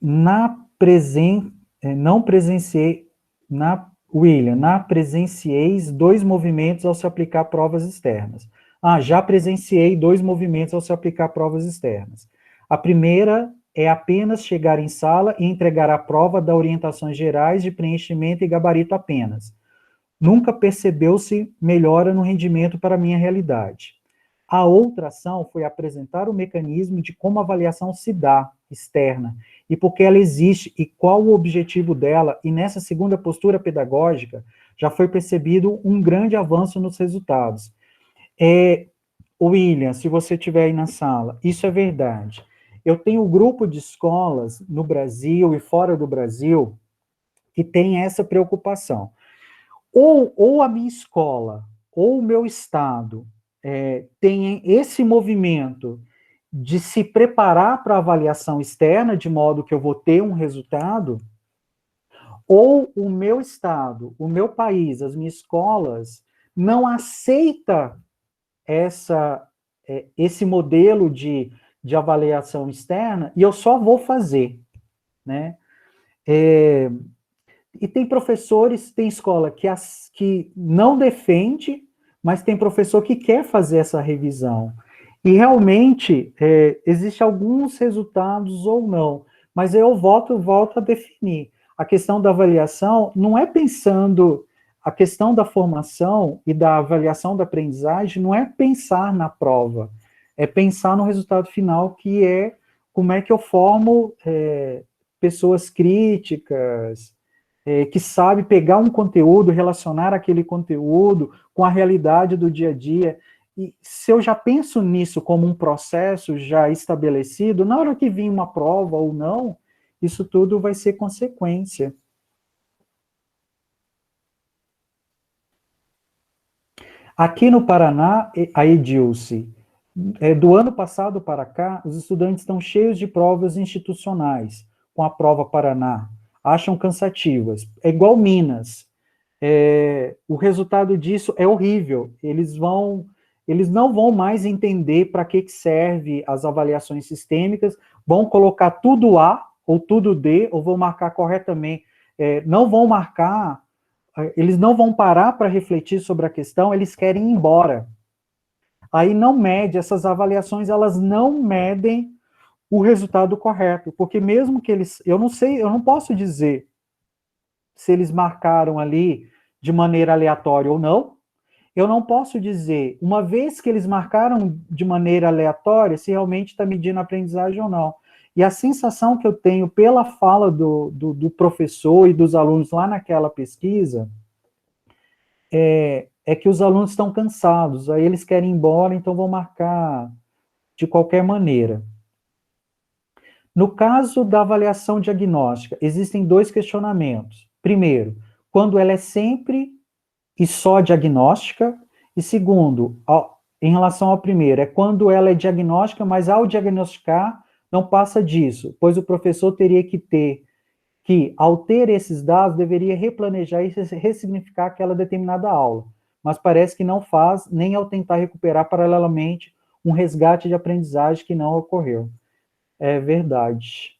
Não presenciei, presencieis 2 movimentos ao se aplicar provas externas. Já presenciei 2 movimentos ao se aplicar provas externas. A primeira é apenas chegar em sala e entregar a prova da orientações gerais de preenchimento e gabarito apenas. Nunca percebeu-se melhora no rendimento para a minha realidade. A outra ação foi apresentar o mecanismo de como a avaliação se dá, externa, e por que ela existe, e qual o objetivo dela, e nessa segunda postura pedagógica, já foi percebido um grande avanço nos resultados. William, se você estiver aí na sala, isso é verdade. eu tenho um grupo de escolas no Brasil e fora do Brasil que tem essa preocupação. Ou a minha escola, ou o meu estado, tem esse movimento de se preparar para a avaliação externa, de modo que eu vou ter um resultado, ou o meu estado, o meu país, as minhas escolas, não aceita esse modelo de avaliação externa, e eu só vou fazer, né? E tem professores, tem escola que não defende, mas tem professor que quer fazer essa revisão. E realmente, existem alguns resultados ou não, mas eu volto a definir. A questão da avaliação não é pensando, a questão da formação e da avaliação da aprendizagem não é pensar na prova, é pensar no resultado final, que é como é que eu formo pessoas críticas, que sabe pegar um conteúdo, relacionar aquele conteúdo com a realidade do dia a dia. E se eu já penso nisso como um processo já estabelecido, na hora que vir uma prova ou não, isso tudo vai ser consequência. Aqui no Paraná, a Edilce, do ano passado para cá, os estudantes estão cheios de provas institucionais, com a prova Paraná, acham cansativas. É igual Minas. O resultado disso é horrível. Eles não vão mais entender para que serve as avaliações sistêmicas, vão colocar tudo A ou tudo D, ou vão marcar corretamente. Não vão marcar, eles não vão parar para refletir sobre a questão, eles querem ir embora. Aí não mede, essas avaliações, elas não medem o resultado correto, porque mesmo que eles, eu não sei, eu não posso dizer se eles marcaram ali de maneira aleatória ou não, eu não posso dizer, uma vez que eles marcaram de maneira aleatória, se realmente está medindo a aprendizagem ou não. E a sensação que eu tenho pela fala do professor e dos alunos lá naquela pesquisa é que os alunos estão cansados, aí eles querem ir embora, então vão marcar de qualquer maneira. No caso da avaliação diagnóstica, existem dois questionamentos. Primeiro, quando ela é sempre e só diagnóstica, e segundo, em relação ao primeiro, é quando ela é diagnóstica, mas ao diagnosticar, não passa disso, pois o professor teria que, ao ter esses dados, deveria replanejar e ressignificar aquela determinada aula, mas parece que não faz, nem ao tentar recuperar paralelamente um resgate de aprendizagem que não ocorreu. É verdade,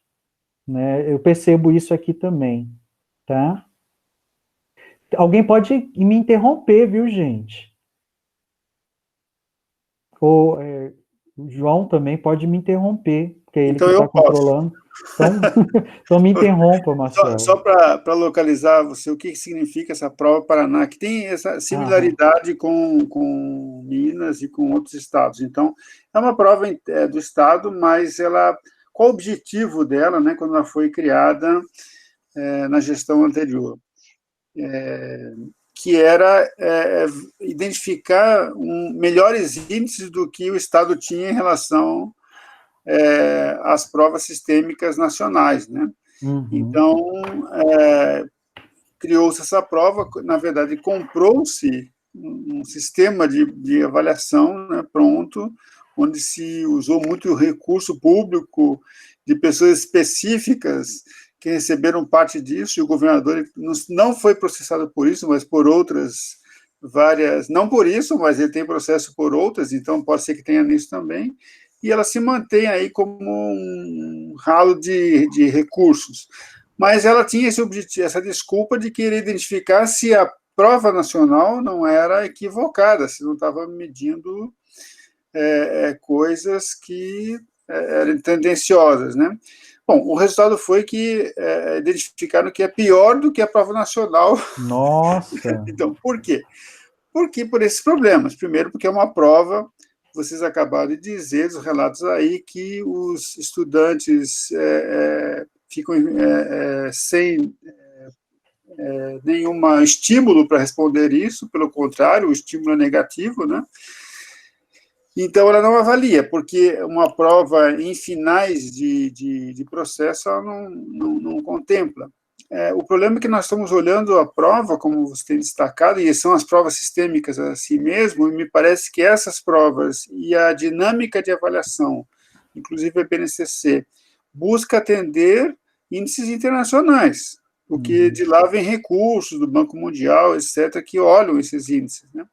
né? Eu percebo isso aqui também, tá? Alguém pode me interromper, viu, gente? Ou o João também pode me interromper, porque é ele Então que está eu posso. Controlando. Então me interrompa, Marcelo. Só para localizar você, o que significa essa prova Paraná, que tem essa similaridade com Minas e com outros estados. Então, é uma prova do estado, mas qual o objetivo dela, né, quando ela foi criada na gestão anterior? Que era identificar melhores índices do que o estado tinha em relação às provas sistêmicas nacionais, né? Uhum. Então, criou-se essa prova, na verdade, comprou-se um sistema de avaliação, né, pronto, onde se usou muito recurso público de pessoas específicas que receberam parte disso, e o governador não foi processado por isso, mas por outras várias, não por isso, mas ele tem processo por outras, então pode ser que tenha nisso também, e ela se mantém aí como um ralo de recursos. Mas ela tinha esse objetivo, essa desculpa de querer identificar se a prova nacional não era equivocada, se não estava medindo coisas que eram tendenciosas, né? Bom, o resultado foi que identificaram que é pior do que a prova nacional. Nossa! Então, por quê? Porque por esses problemas. Primeiro, porque é uma prova, vocês acabaram de dizer, os relatos aí, que os estudantes ficam sem nenhum estímulo para responder isso, pelo contrário, o estímulo é negativo, né? Então, ela não avalia, porque uma prova em finais de processo ela não contempla. O problema é que nós estamos olhando a prova, como você tem destacado, e são as provas sistêmicas assim mesmo, e me parece que essas provas e a dinâmica de avaliação, inclusive a BNCC, busca atender índices internacionais, porque de lá vem recursos do Banco Mundial, etc., que olham esses índices, né?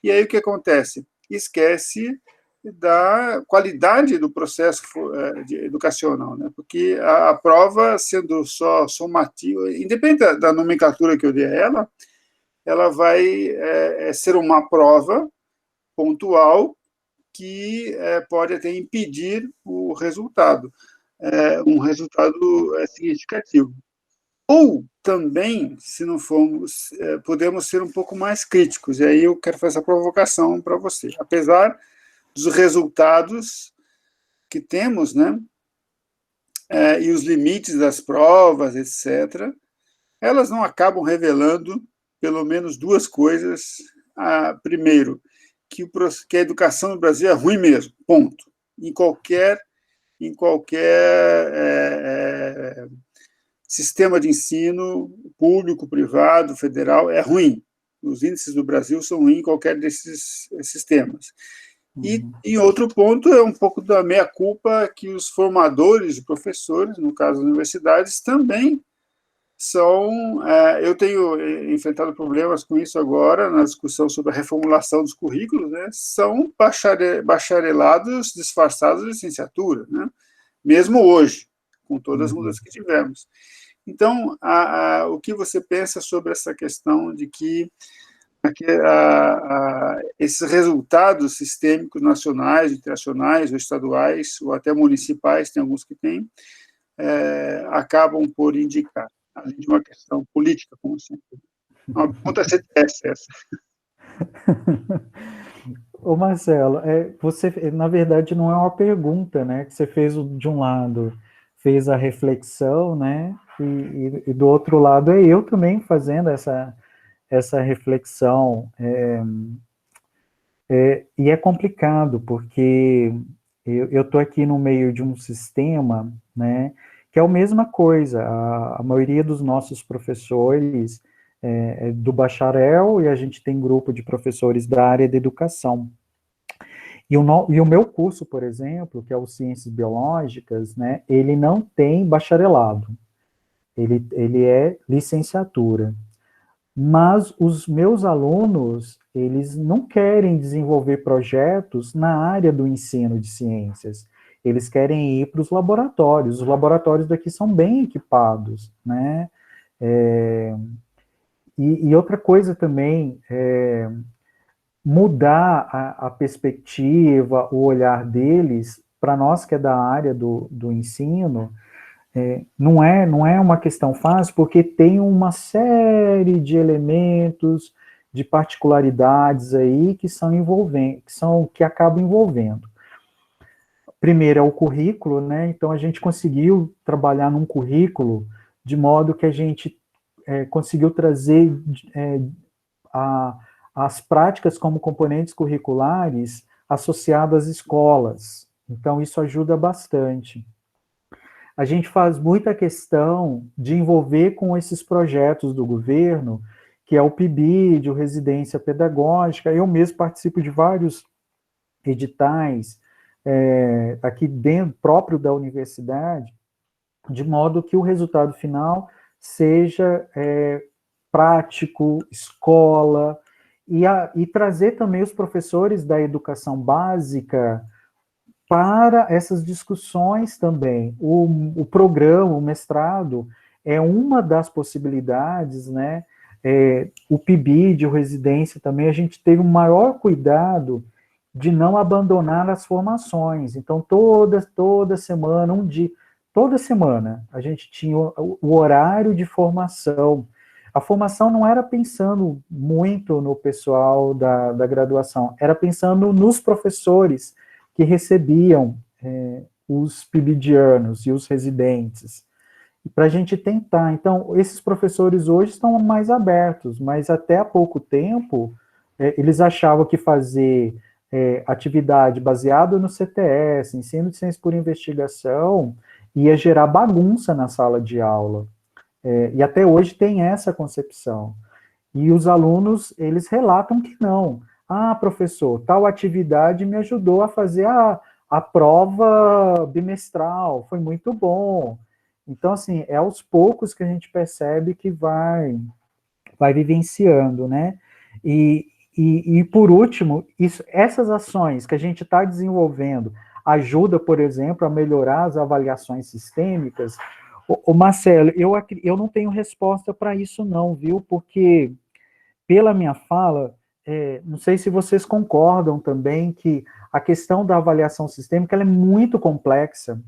E aí o que acontece? Esquece da qualidade do processo educacional, né? Porque a prova, sendo só somativa, independente da nomenclatura que eu dei a ela vai ser uma prova pontual que pode até impedir o resultado, um resultado significativo. Ou também, se não formos, podemos ser um pouco mais críticos, e aí eu quero fazer essa provocação para você. Apesar dos resultados que temos, né, e os limites das provas, etc., elas não acabam revelando pelo menos duas coisas. Primeiro, que a educação no Brasil é ruim mesmo, ponto. Em qualquer sistema de ensino, público, privado, federal, é ruim. Os índices do Brasil são ruins em qualquer desses sistemas. E, em outro ponto, é um pouco da meia-culpa que os formadores de professores, no caso das universidades, também são... eu tenho enfrentado problemas com isso agora, na discussão sobre a reformulação dos currículos, né? São bacharelados disfarçados de licenciatura, né? Mesmo hoje, com todas as mudanças que tivemos. Então, o que você pensa sobre essa questão de que esses resultados sistêmicos nacionais, internacionais, ou estaduais, ou até municipais, tem alguns que têm, acabam por indicar, além de uma questão política, como sempre. Uma pergunta CTS essa. Ô Marcelo, você, na verdade, não é uma pergunta, né, que você fez de um lado, fez a reflexão, né, e do outro lado é eu também fazendo essa reflexão, e é complicado, porque eu estou aqui no meio de um sistema, né, que é a mesma coisa, a maioria dos nossos professores é do bacharel, e a gente tem grupo de professores da área da educação. E o meu curso, por exemplo, que é o Ciências Biológicas, né, ele não tem bacharelado, ele é licenciatura. Mas os meus alunos, eles não querem desenvolver projetos na área do ensino de ciências. Eles querem ir para os laboratórios. Os laboratórios daqui são bem equipados, né? E outra coisa também, mudar a perspectiva, o olhar deles, para nós que é da área do ensino, não é uma questão fácil, porque tem uma série de elementos, de particularidades aí que são envolventes, que acabam envolvendo. Primeiro é o currículo, né? Então a gente conseguiu trabalhar num currículo de modo que a gente conseguiu trazer as práticas como componentes curriculares associadas às escolas. Então isso ajuda bastante. A gente faz muita questão de envolver com esses projetos do governo, que é o PIBID, o Residência Pedagógica. Eu mesmo participo de vários editais aqui dentro, próprio da universidade, de modo que o resultado final seja prático, escola, e trazer também os professores da educação básica para essas discussões também. O programa, o mestrado, é uma das possibilidades, né? O PIBID, o Residência também, a gente teve um maior cuidado de não abandonar as formações. Então, toda semana, toda semana, a gente tinha o horário de formação. A formação não era pensando muito no pessoal da graduação, era pensando nos professores que recebiam os PIBIDianos e os residentes, para a gente tentar. Então, esses professores hoje estão mais abertos, mas até há pouco tempo, eles achavam que fazer atividade baseada no CTS, ensino de ciência por investigação, ia gerar bagunça na sala de aula. E até hoje tem essa concepção. E os alunos, eles relatam que não. Ah, professor, tal atividade me ajudou a fazer a prova bimestral, foi muito bom. Então, assim, é aos poucos que a gente percebe que vai vivenciando, né? E por último, essas ações que a gente está desenvolvendo ajuda, por exemplo, a melhorar as avaliações sistêmicas. O Marcelo, eu não tenho resposta para isso não, viu? Porque, pela minha fala, não sei se vocês concordam também que a questão da avaliação sistêmica ela é muito complexa.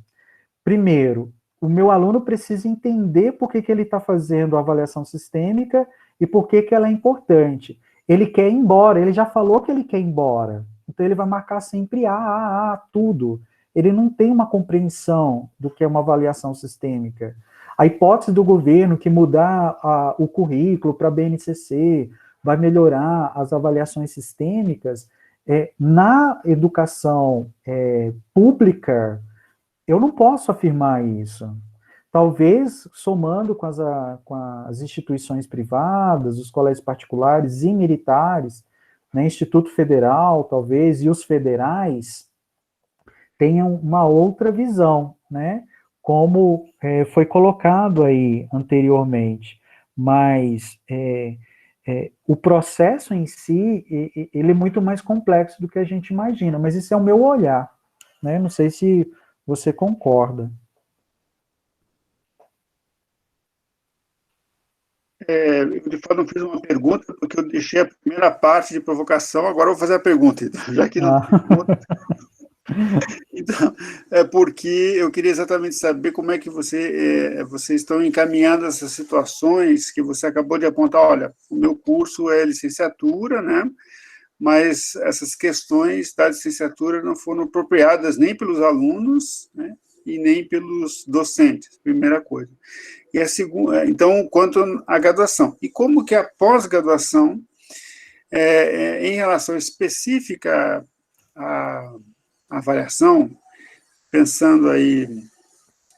Primeiro, o meu aluno precisa entender por que ele está fazendo a avaliação sistêmica e por que ela é importante. Ele quer ir embora, ele já falou que ele quer ir embora. Então ele vai marcar sempre tudo. Ele não tem uma compreensão do que é uma avaliação sistêmica. A hipótese do governo que mudar o currículo para a BNCC vai melhorar as avaliações sistêmicas, na educação pública, eu não posso afirmar isso. Talvez, somando com as instituições privadas, os colégios particulares e militares, né, Instituto Federal, talvez, e os federais, tenham uma outra visão, né, como foi colocado aí anteriormente. Mas o processo em si, ele é muito mais complexo do que a gente imagina, mas isso é o meu olhar, né, não sei se você concorda. Eu, de fato, não fiz uma pergunta, porque eu deixei a primeira parte de provocação, agora eu vou fazer a pergunta, já que não tem pergunta. Então, porque eu queria exatamente saber como é que vocês estão encaminhando essas situações que você acabou de apontar. Olha, o meu curso é licenciatura, né? Mas essas questões da licenciatura não foram apropriadas nem pelos alunos, né? E nem pelos docentes, primeira coisa. E a segunda, então, quanto à graduação. E como que a pós-graduação, em relação específica à avaliação, pensando aí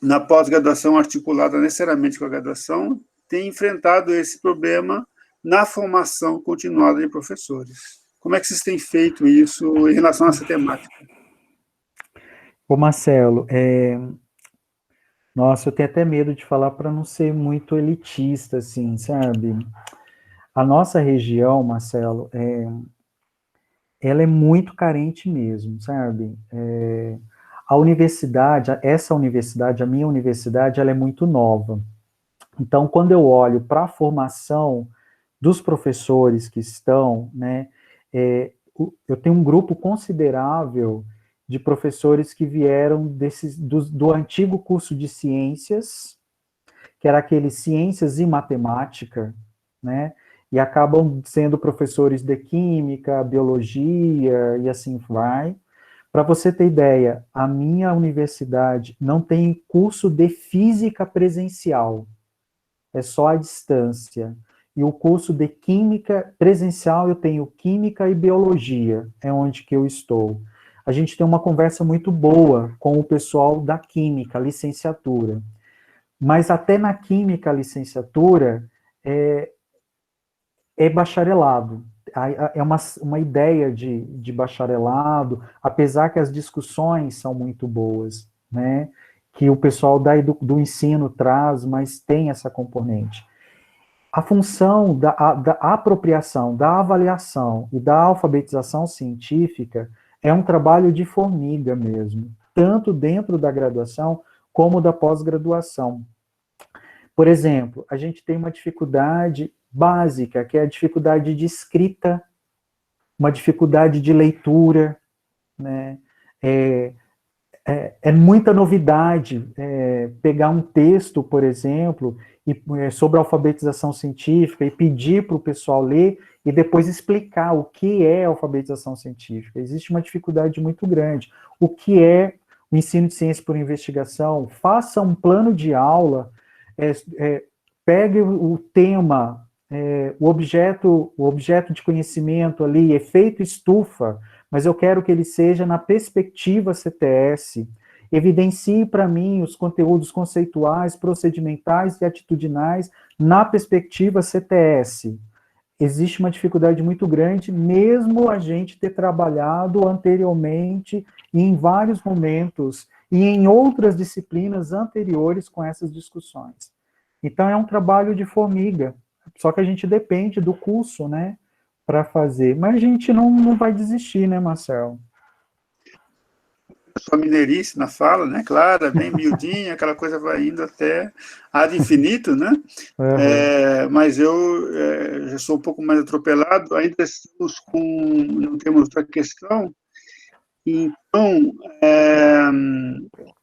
na pós-graduação articulada necessariamente com a graduação, tem enfrentado esse problema na formação continuada de professores. Como é que vocês têm feito isso em relação a essa temática? Ô Marcelo, nossa, eu tenho até medo de falar para não ser muito elitista, assim, sabe? A nossa região, Marcelo, ela é muito carente mesmo, sabe? A universidade, a minha universidade, ela é muito nova. Então, quando eu olho para a formação dos professores que estão, né, eu tenho um grupo considerável de professores que vieram do antigo curso de ciências, que era aquele ciências e matemática, né, e acabam sendo professores de química, biologia, e assim vai. Para você ter ideia, a minha universidade não tem curso de física presencial, é só à distância. E o curso de química presencial, eu tenho química e biologia, é onde que eu estou. A gente tem uma conversa muito boa com o pessoal da química, licenciatura. Mas até na química, licenciatura, é bacharelado. É uma ideia de bacharelado, apesar que as discussões são muito boas, né? Que o pessoal do ensino traz, mas tem essa componente. A função da apropriação, da avaliação e da alfabetização científica é um trabalho de formiga mesmo, tanto dentro da graduação como da pós-graduação. Por exemplo, a gente tem uma dificuldade básica, que é a dificuldade de escrita, uma dificuldade de leitura, né? É muita novidade pegar um texto, por exemplo, sobre alfabetização científica e pedir para o pessoal ler e depois explicar o que é alfabetização científica. Existe uma dificuldade muito grande. O que é o ensino de ciência por investigação? Faça um plano de aula, pegue o tema, o objeto de conhecimento ali, efeito estufa, mas eu quero que ele seja na perspectiva CTS, evidencie para mim os conteúdos conceituais, procedimentais e atitudinais na perspectiva CTS. Existe uma dificuldade muito grande, mesmo a gente ter trabalhado anteriormente e em vários momentos e em outras disciplinas anteriores com essas discussões. Então, é um trabalho de formiga, só que a gente depende do curso, né, para fazer. Mas a gente não vai desistir, né, Marcelo? Sua mineirice na fala, né, clara, bem miudinha, aquela coisa vai indo até ad infinito, né? Uhum. Mas eu já sou um pouco mais atropelado, ainda estamos não temos outra questão, então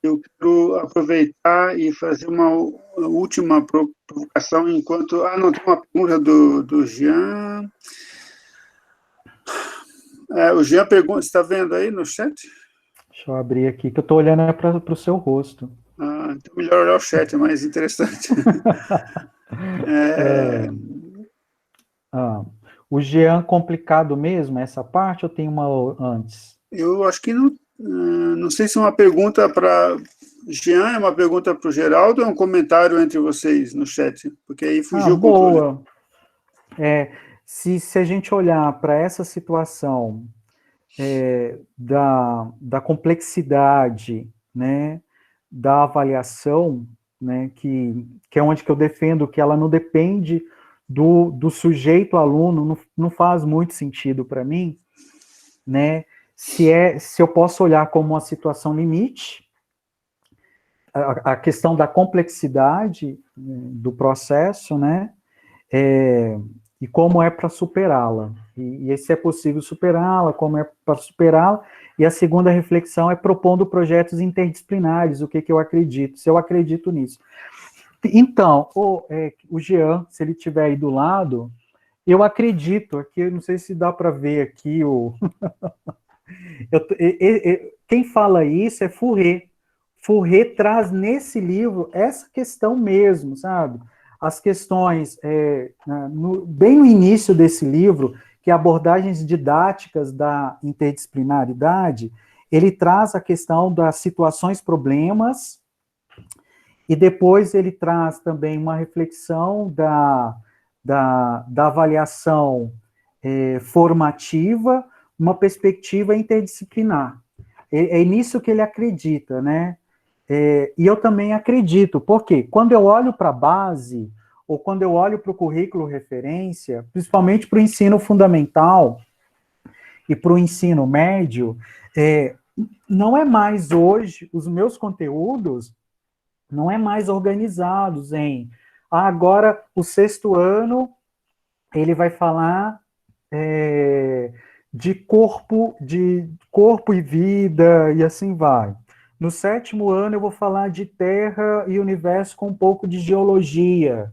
eu quero aproveitar e fazer uma última provocação, enquanto... não, tem uma pergunta do Jean. O Jean pergunta, você está vendo aí no chat? Deixa eu abrir aqui, que eu estou olhando para o seu rosto. Então melhor olhar o chat, é mais interessante. O Jean complicado mesmo, essa parte, ou tem uma antes? Eu acho que não sei se é uma pergunta para Jean, é uma pergunta para o Geraldo, ou é um comentário entre vocês no chat, porque aí fugiu o controle. Boa. Se a gente olhar para essa situação da complexidade, né, da avaliação, né, que é onde que eu defendo que ela não depende do sujeito aluno, não faz muito sentido para mim, né, se eu posso olhar como uma situação limite, a questão da complexidade do processo, né, e como é para superá-la, e se é possível superá-la, como é para superá-la, e a segunda reflexão é propondo projetos interdisciplinares, o que eu acredito, se eu acredito nisso. Então, o Jean, se ele estiver aí do lado, eu acredito, aqui, não sei se dá para ver aqui, quem fala isso é Fourier. Fourier traz nesse livro essa questão mesmo, sabe? As questões, bem no início desse livro, que é abordagens didáticas da interdisciplinaridade, ele traz a questão das situações-problemas, e depois ele traz também uma reflexão da avaliação formativa, uma perspectiva interdisciplinar. É nisso que ele acredita, né? E eu também acredito, porque quando eu olho para a base, ou quando eu olho para o currículo referência, principalmente para o ensino fundamental e para o ensino médio, não é mais hoje, os meus conteúdos, não é mais organizados em, agora o sexto ano, ele vai falar de corpo e vida, e assim vai. No sétimo ano, eu vou falar de Terra e Universo com um pouco de geologia.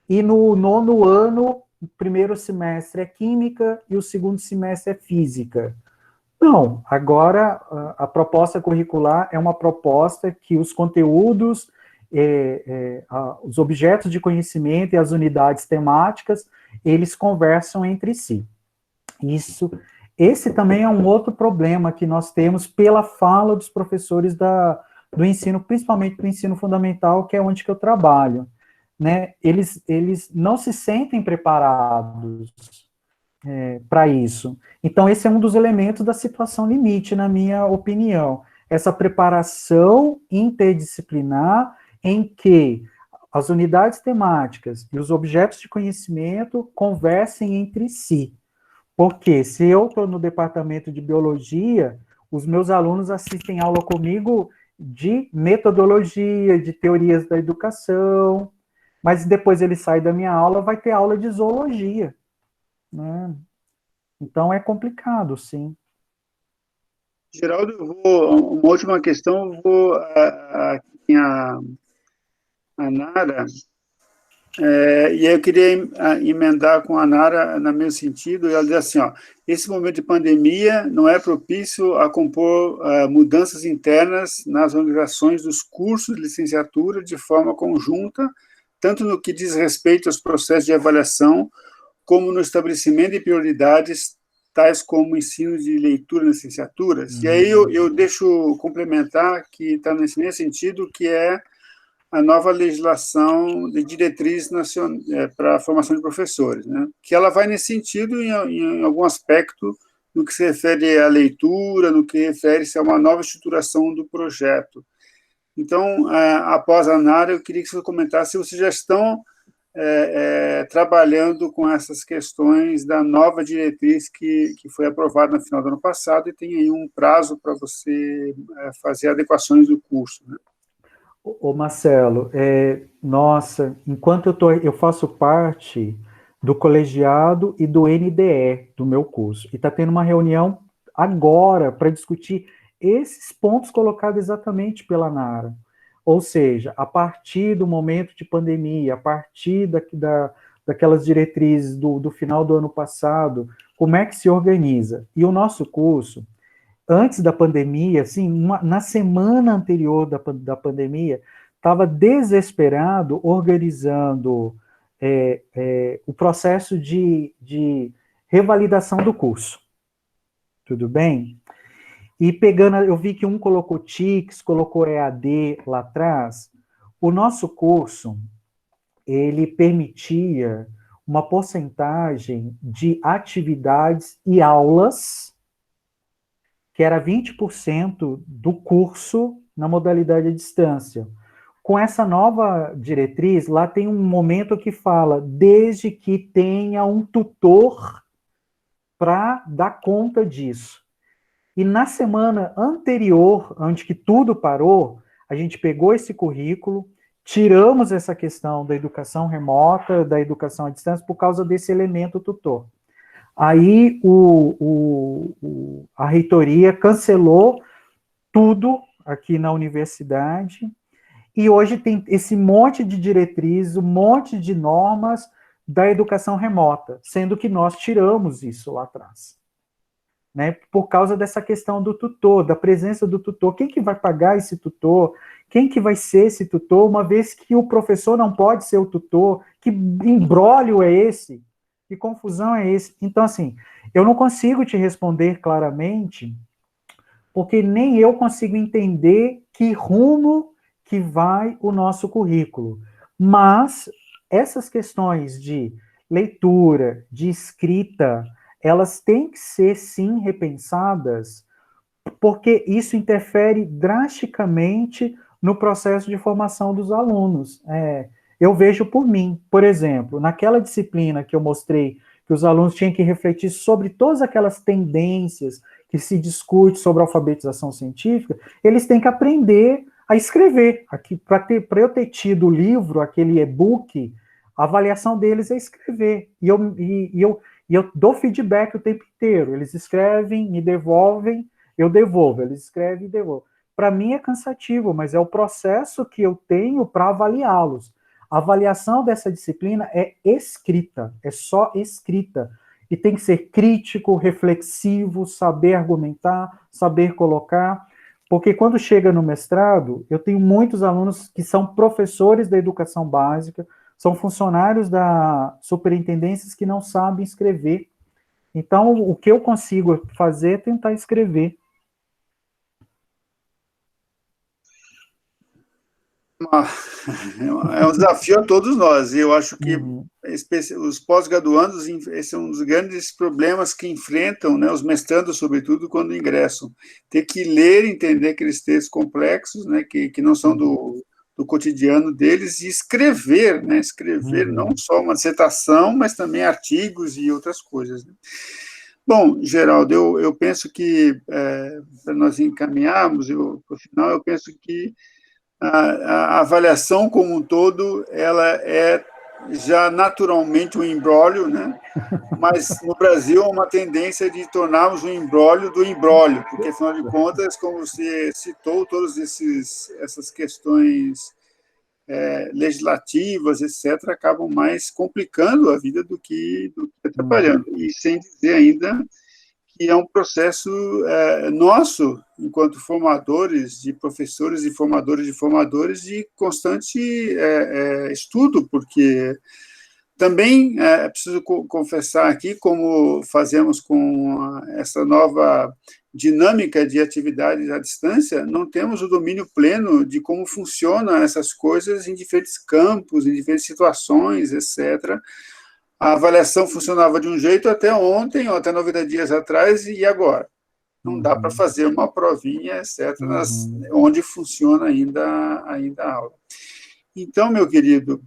E no nono ano, o primeiro semestre é Química e o segundo semestre é Física. Não, agora a proposta curricular é uma proposta que os conteúdos, os objetos de conhecimento e as unidades temáticas, eles conversam entre si. Esse também é um outro problema que nós temos pela fala dos professores do ensino, principalmente do ensino fundamental, que é onde que eu trabalho, né? Eles não se sentem preparados para isso. Então, esse é um dos elementos da situação limite, na minha opinião. Essa preparação interdisciplinar em que as unidades temáticas e os objetos de conhecimento conversem entre si. Porque se eu estou no departamento de biologia, os meus alunos assistem aula comigo de metodologia, de teorias da educação, mas depois ele sai da minha aula, vai ter aula de zoologia, né? Então é complicado, sim. Geraldo, uma última questão, aqui a Nara, e aí eu queria emendar com a Nara no mesmo sentido, e ela diz assim, esse momento de pandemia não é propício a compor mudanças internas nas organizações dos cursos de licenciatura de forma conjunta, tanto no que diz respeito aos processos de avaliação, como no estabelecimento de prioridades tais como ensino de leitura nas licenciaturas. E aí eu deixo complementar que está nesse mesmo sentido, que é a nova legislação de diretriz para a formação de professores, né? Que ela vai nesse sentido em algum aspecto no que se refere à leitura, no que refere-se a uma nova estruturação do projeto. Então, após a Nara, eu queria que você comentasse se vocês já estão trabalhando com essas questões da nova diretriz que foi aprovada no final do ano passado e tem aí um prazo para você fazer adequações do curso, né? Ô Marcelo, nossa, enquanto eu faço parte do colegiado e do NDE do meu curso, e está tendo uma reunião agora para discutir esses pontos colocados exatamente pela Nara. Ou seja, a partir do momento de pandemia, a partir daquelas diretrizes do final do ano passado, como é que se organiza? E o nosso curso, antes da pandemia, assim, na semana anterior da pandemia, estava desesperado organizando o processo de revalidação do curso. Tudo bem? E eu vi que um colocou TICS, colocou EAD lá atrás. O nosso curso, ele permitia uma porcentagem de atividades e aulas que era 20% do curso na modalidade à distância. Com essa nova diretriz, lá tem um momento que fala, desde que tenha um tutor para dar conta disso. E na semana anterior, antes que tudo parou, a gente pegou esse currículo, tiramos essa questão da educação remota, da educação à distância, por causa desse elemento tutor. Aí a reitoria cancelou tudo aqui na universidade, e hoje tem esse monte de diretrizes, um monte de normas da educação remota, sendo que nós tiramos isso lá atrás, né, por causa dessa questão do tutor, da presença do tutor. Quem que vai pagar esse tutor? Quem que vai ser esse tutor, uma vez que o professor não pode ser o tutor? Que imbróglio é esse? Que confusão é esse? Então, assim, eu não consigo te responder claramente, porque nem eu consigo entender que rumo que vai o nosso currículo. Mas essas questões de leitura, de escrita, elas têm que ser, sim, repensadas, porque isso interfere drasticamente no processo de formação dos alunos. Eu vejo por mim, por exemplo, naquela disciplina que eu mostrei, que os alunos tinham que refletir sobre todas aquelas tendências que se discute sobre a alfabetização científica, eles têm que aprender a escrever. Para eu ter tido o livro, aquele e-book, a avaliação deles é escrever. E eu dou feedback o tempo inteiro. Eles escrevem, me devolvem, eu devolvo. Eles escrevem e devolvo. Para mim é cansativo, mas é o processo que eu tenho para avaliá-los. A avaliação dessa disciplina é escrita, é só escrita. E tem que ser crítico, reflexivo, saber argumentar, saber colocar. Porque quando chega no mestrado, eu tenho muitos alunos que são professores da educação básica, são funcionários da superintendências que não sabem escrever. Então, o que eu consigo fazer é tentar escrever. É um desafio a todos nós, e eu acho que os pós-graduandos, esse é um dos grandes problemas que enfrentam, né, os mestrandos, sobretudo, quando ingressam. Ter que ler e entender aqueles textos complexos, né, que não são do cotidiano deles, e escrever, né, não só uma dissertação, mas também artigos e outras coisas, né. Bom, Geraldo, eu penso que, para nós encaminharmos para o final, eu penso que a avaliação como um todo, ela é já naturalmente um imbróglio, né? Mas no Brasil há uma tendência de tornarmos um imbróglio do imbróglio, porque, afinal de contas, como você citou, todas essas questões legislativas, etc., acabam mais complicando a vida do que atrapalhando. E sem dizer ainda que é um processo nosso, enquanto formadores de professores e formadores de formadores, de constante estudo, porque Também preciso confessar aqui, como fazemos com essa nova dinâmica de atividades à distância, não temos o domínio pleno de como funcionam essas coisas em diferentes campos, em diferentes situações, etc. A avaliação funcionava de um jeito até ontem, ou até 90 dias atrás, e agora? Não dá para fazer uma provinha, etc., onde funciona ainda a aula. Então, meu querido,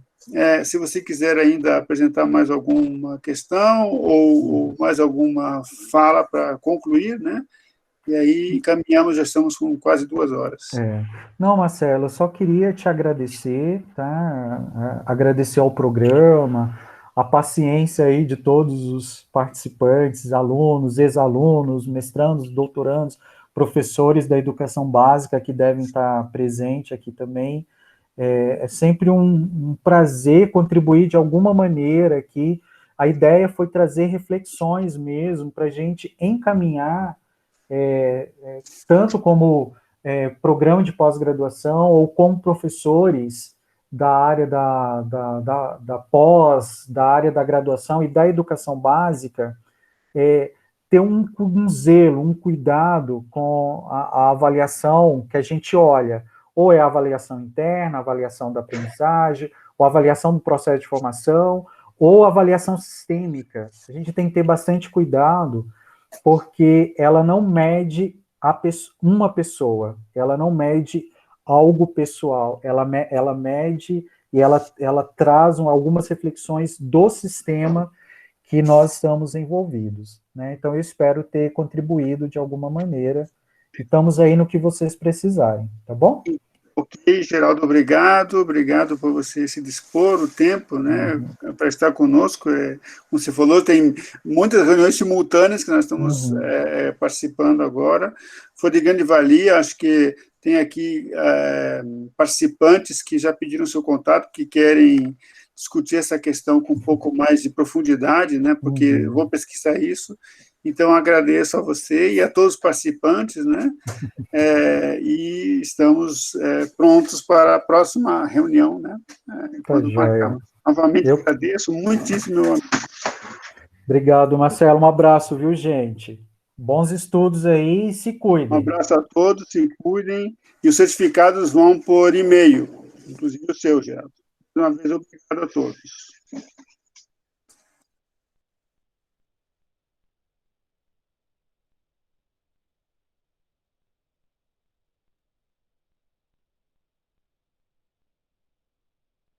se você quiser ainda apresentar mais alguma questão ou mais alguma fala para concluir, né? E aí caminhamos, já estamos com quase 2 horas. Não, Marcelo, eu só queria te agradecer, tá? Agradecer ao programa, a paciência aí de todos os participantes, alunos, ex-alunos, mestrandos, doutorandos, professores da educação básica que devem estar presentes aqui também. É sempre um prazer contribuir de alguma maneira aqui. A ideia foi trazer reflexões mesmo para a gente encaminhar, tanto como programa de pós-graduação ou como professores da área da pós, da área da graduação e da educação básica, ter um zelo, um cuidado com a avaliação que a gente olha, ou é a avaliação interna, a avaliação da aprendizagem, ou a avaliação do processo de formação, ou a avaliação sistêmica. A gente tem que ter bastante cuidado, porque ela não mede uma pessoa, ela não mede algo pessoal, ela mede e ela traz algumas reflexões do sistema que nós estamos envolvidos, né? Então, eu espero ter contribuído de alguma maneira, e estamos aí no que vocês precisarem, tá bom? Ok, Geraldo, obrigado por você se dispor o tempo, né, para estar conosco. Como você falou, tem muitas reuniões simultâneas que nós estamos participando agora. Foi de grande valia, acho que tem aqui participantes que já pediram seu contato, que querem discutir essa questão com um pouco mais de profundidade, né, porque eu vou pesquisar isso. Então, agradeço a você e a todos os participantes, né, e estamos prontos para a próxima reunião, né, quando marcamos. Novamente, agradeço muitíssimo, meu amigo. Obrigado, Marcelo. Um abraço, viu, gente? Bons estudos aí e se cuidem. Um abraço a todos, se cuidem, e os certificados vão por e-mail, inclusive o seu, Geraldo. Uma vez, obrigado a todos.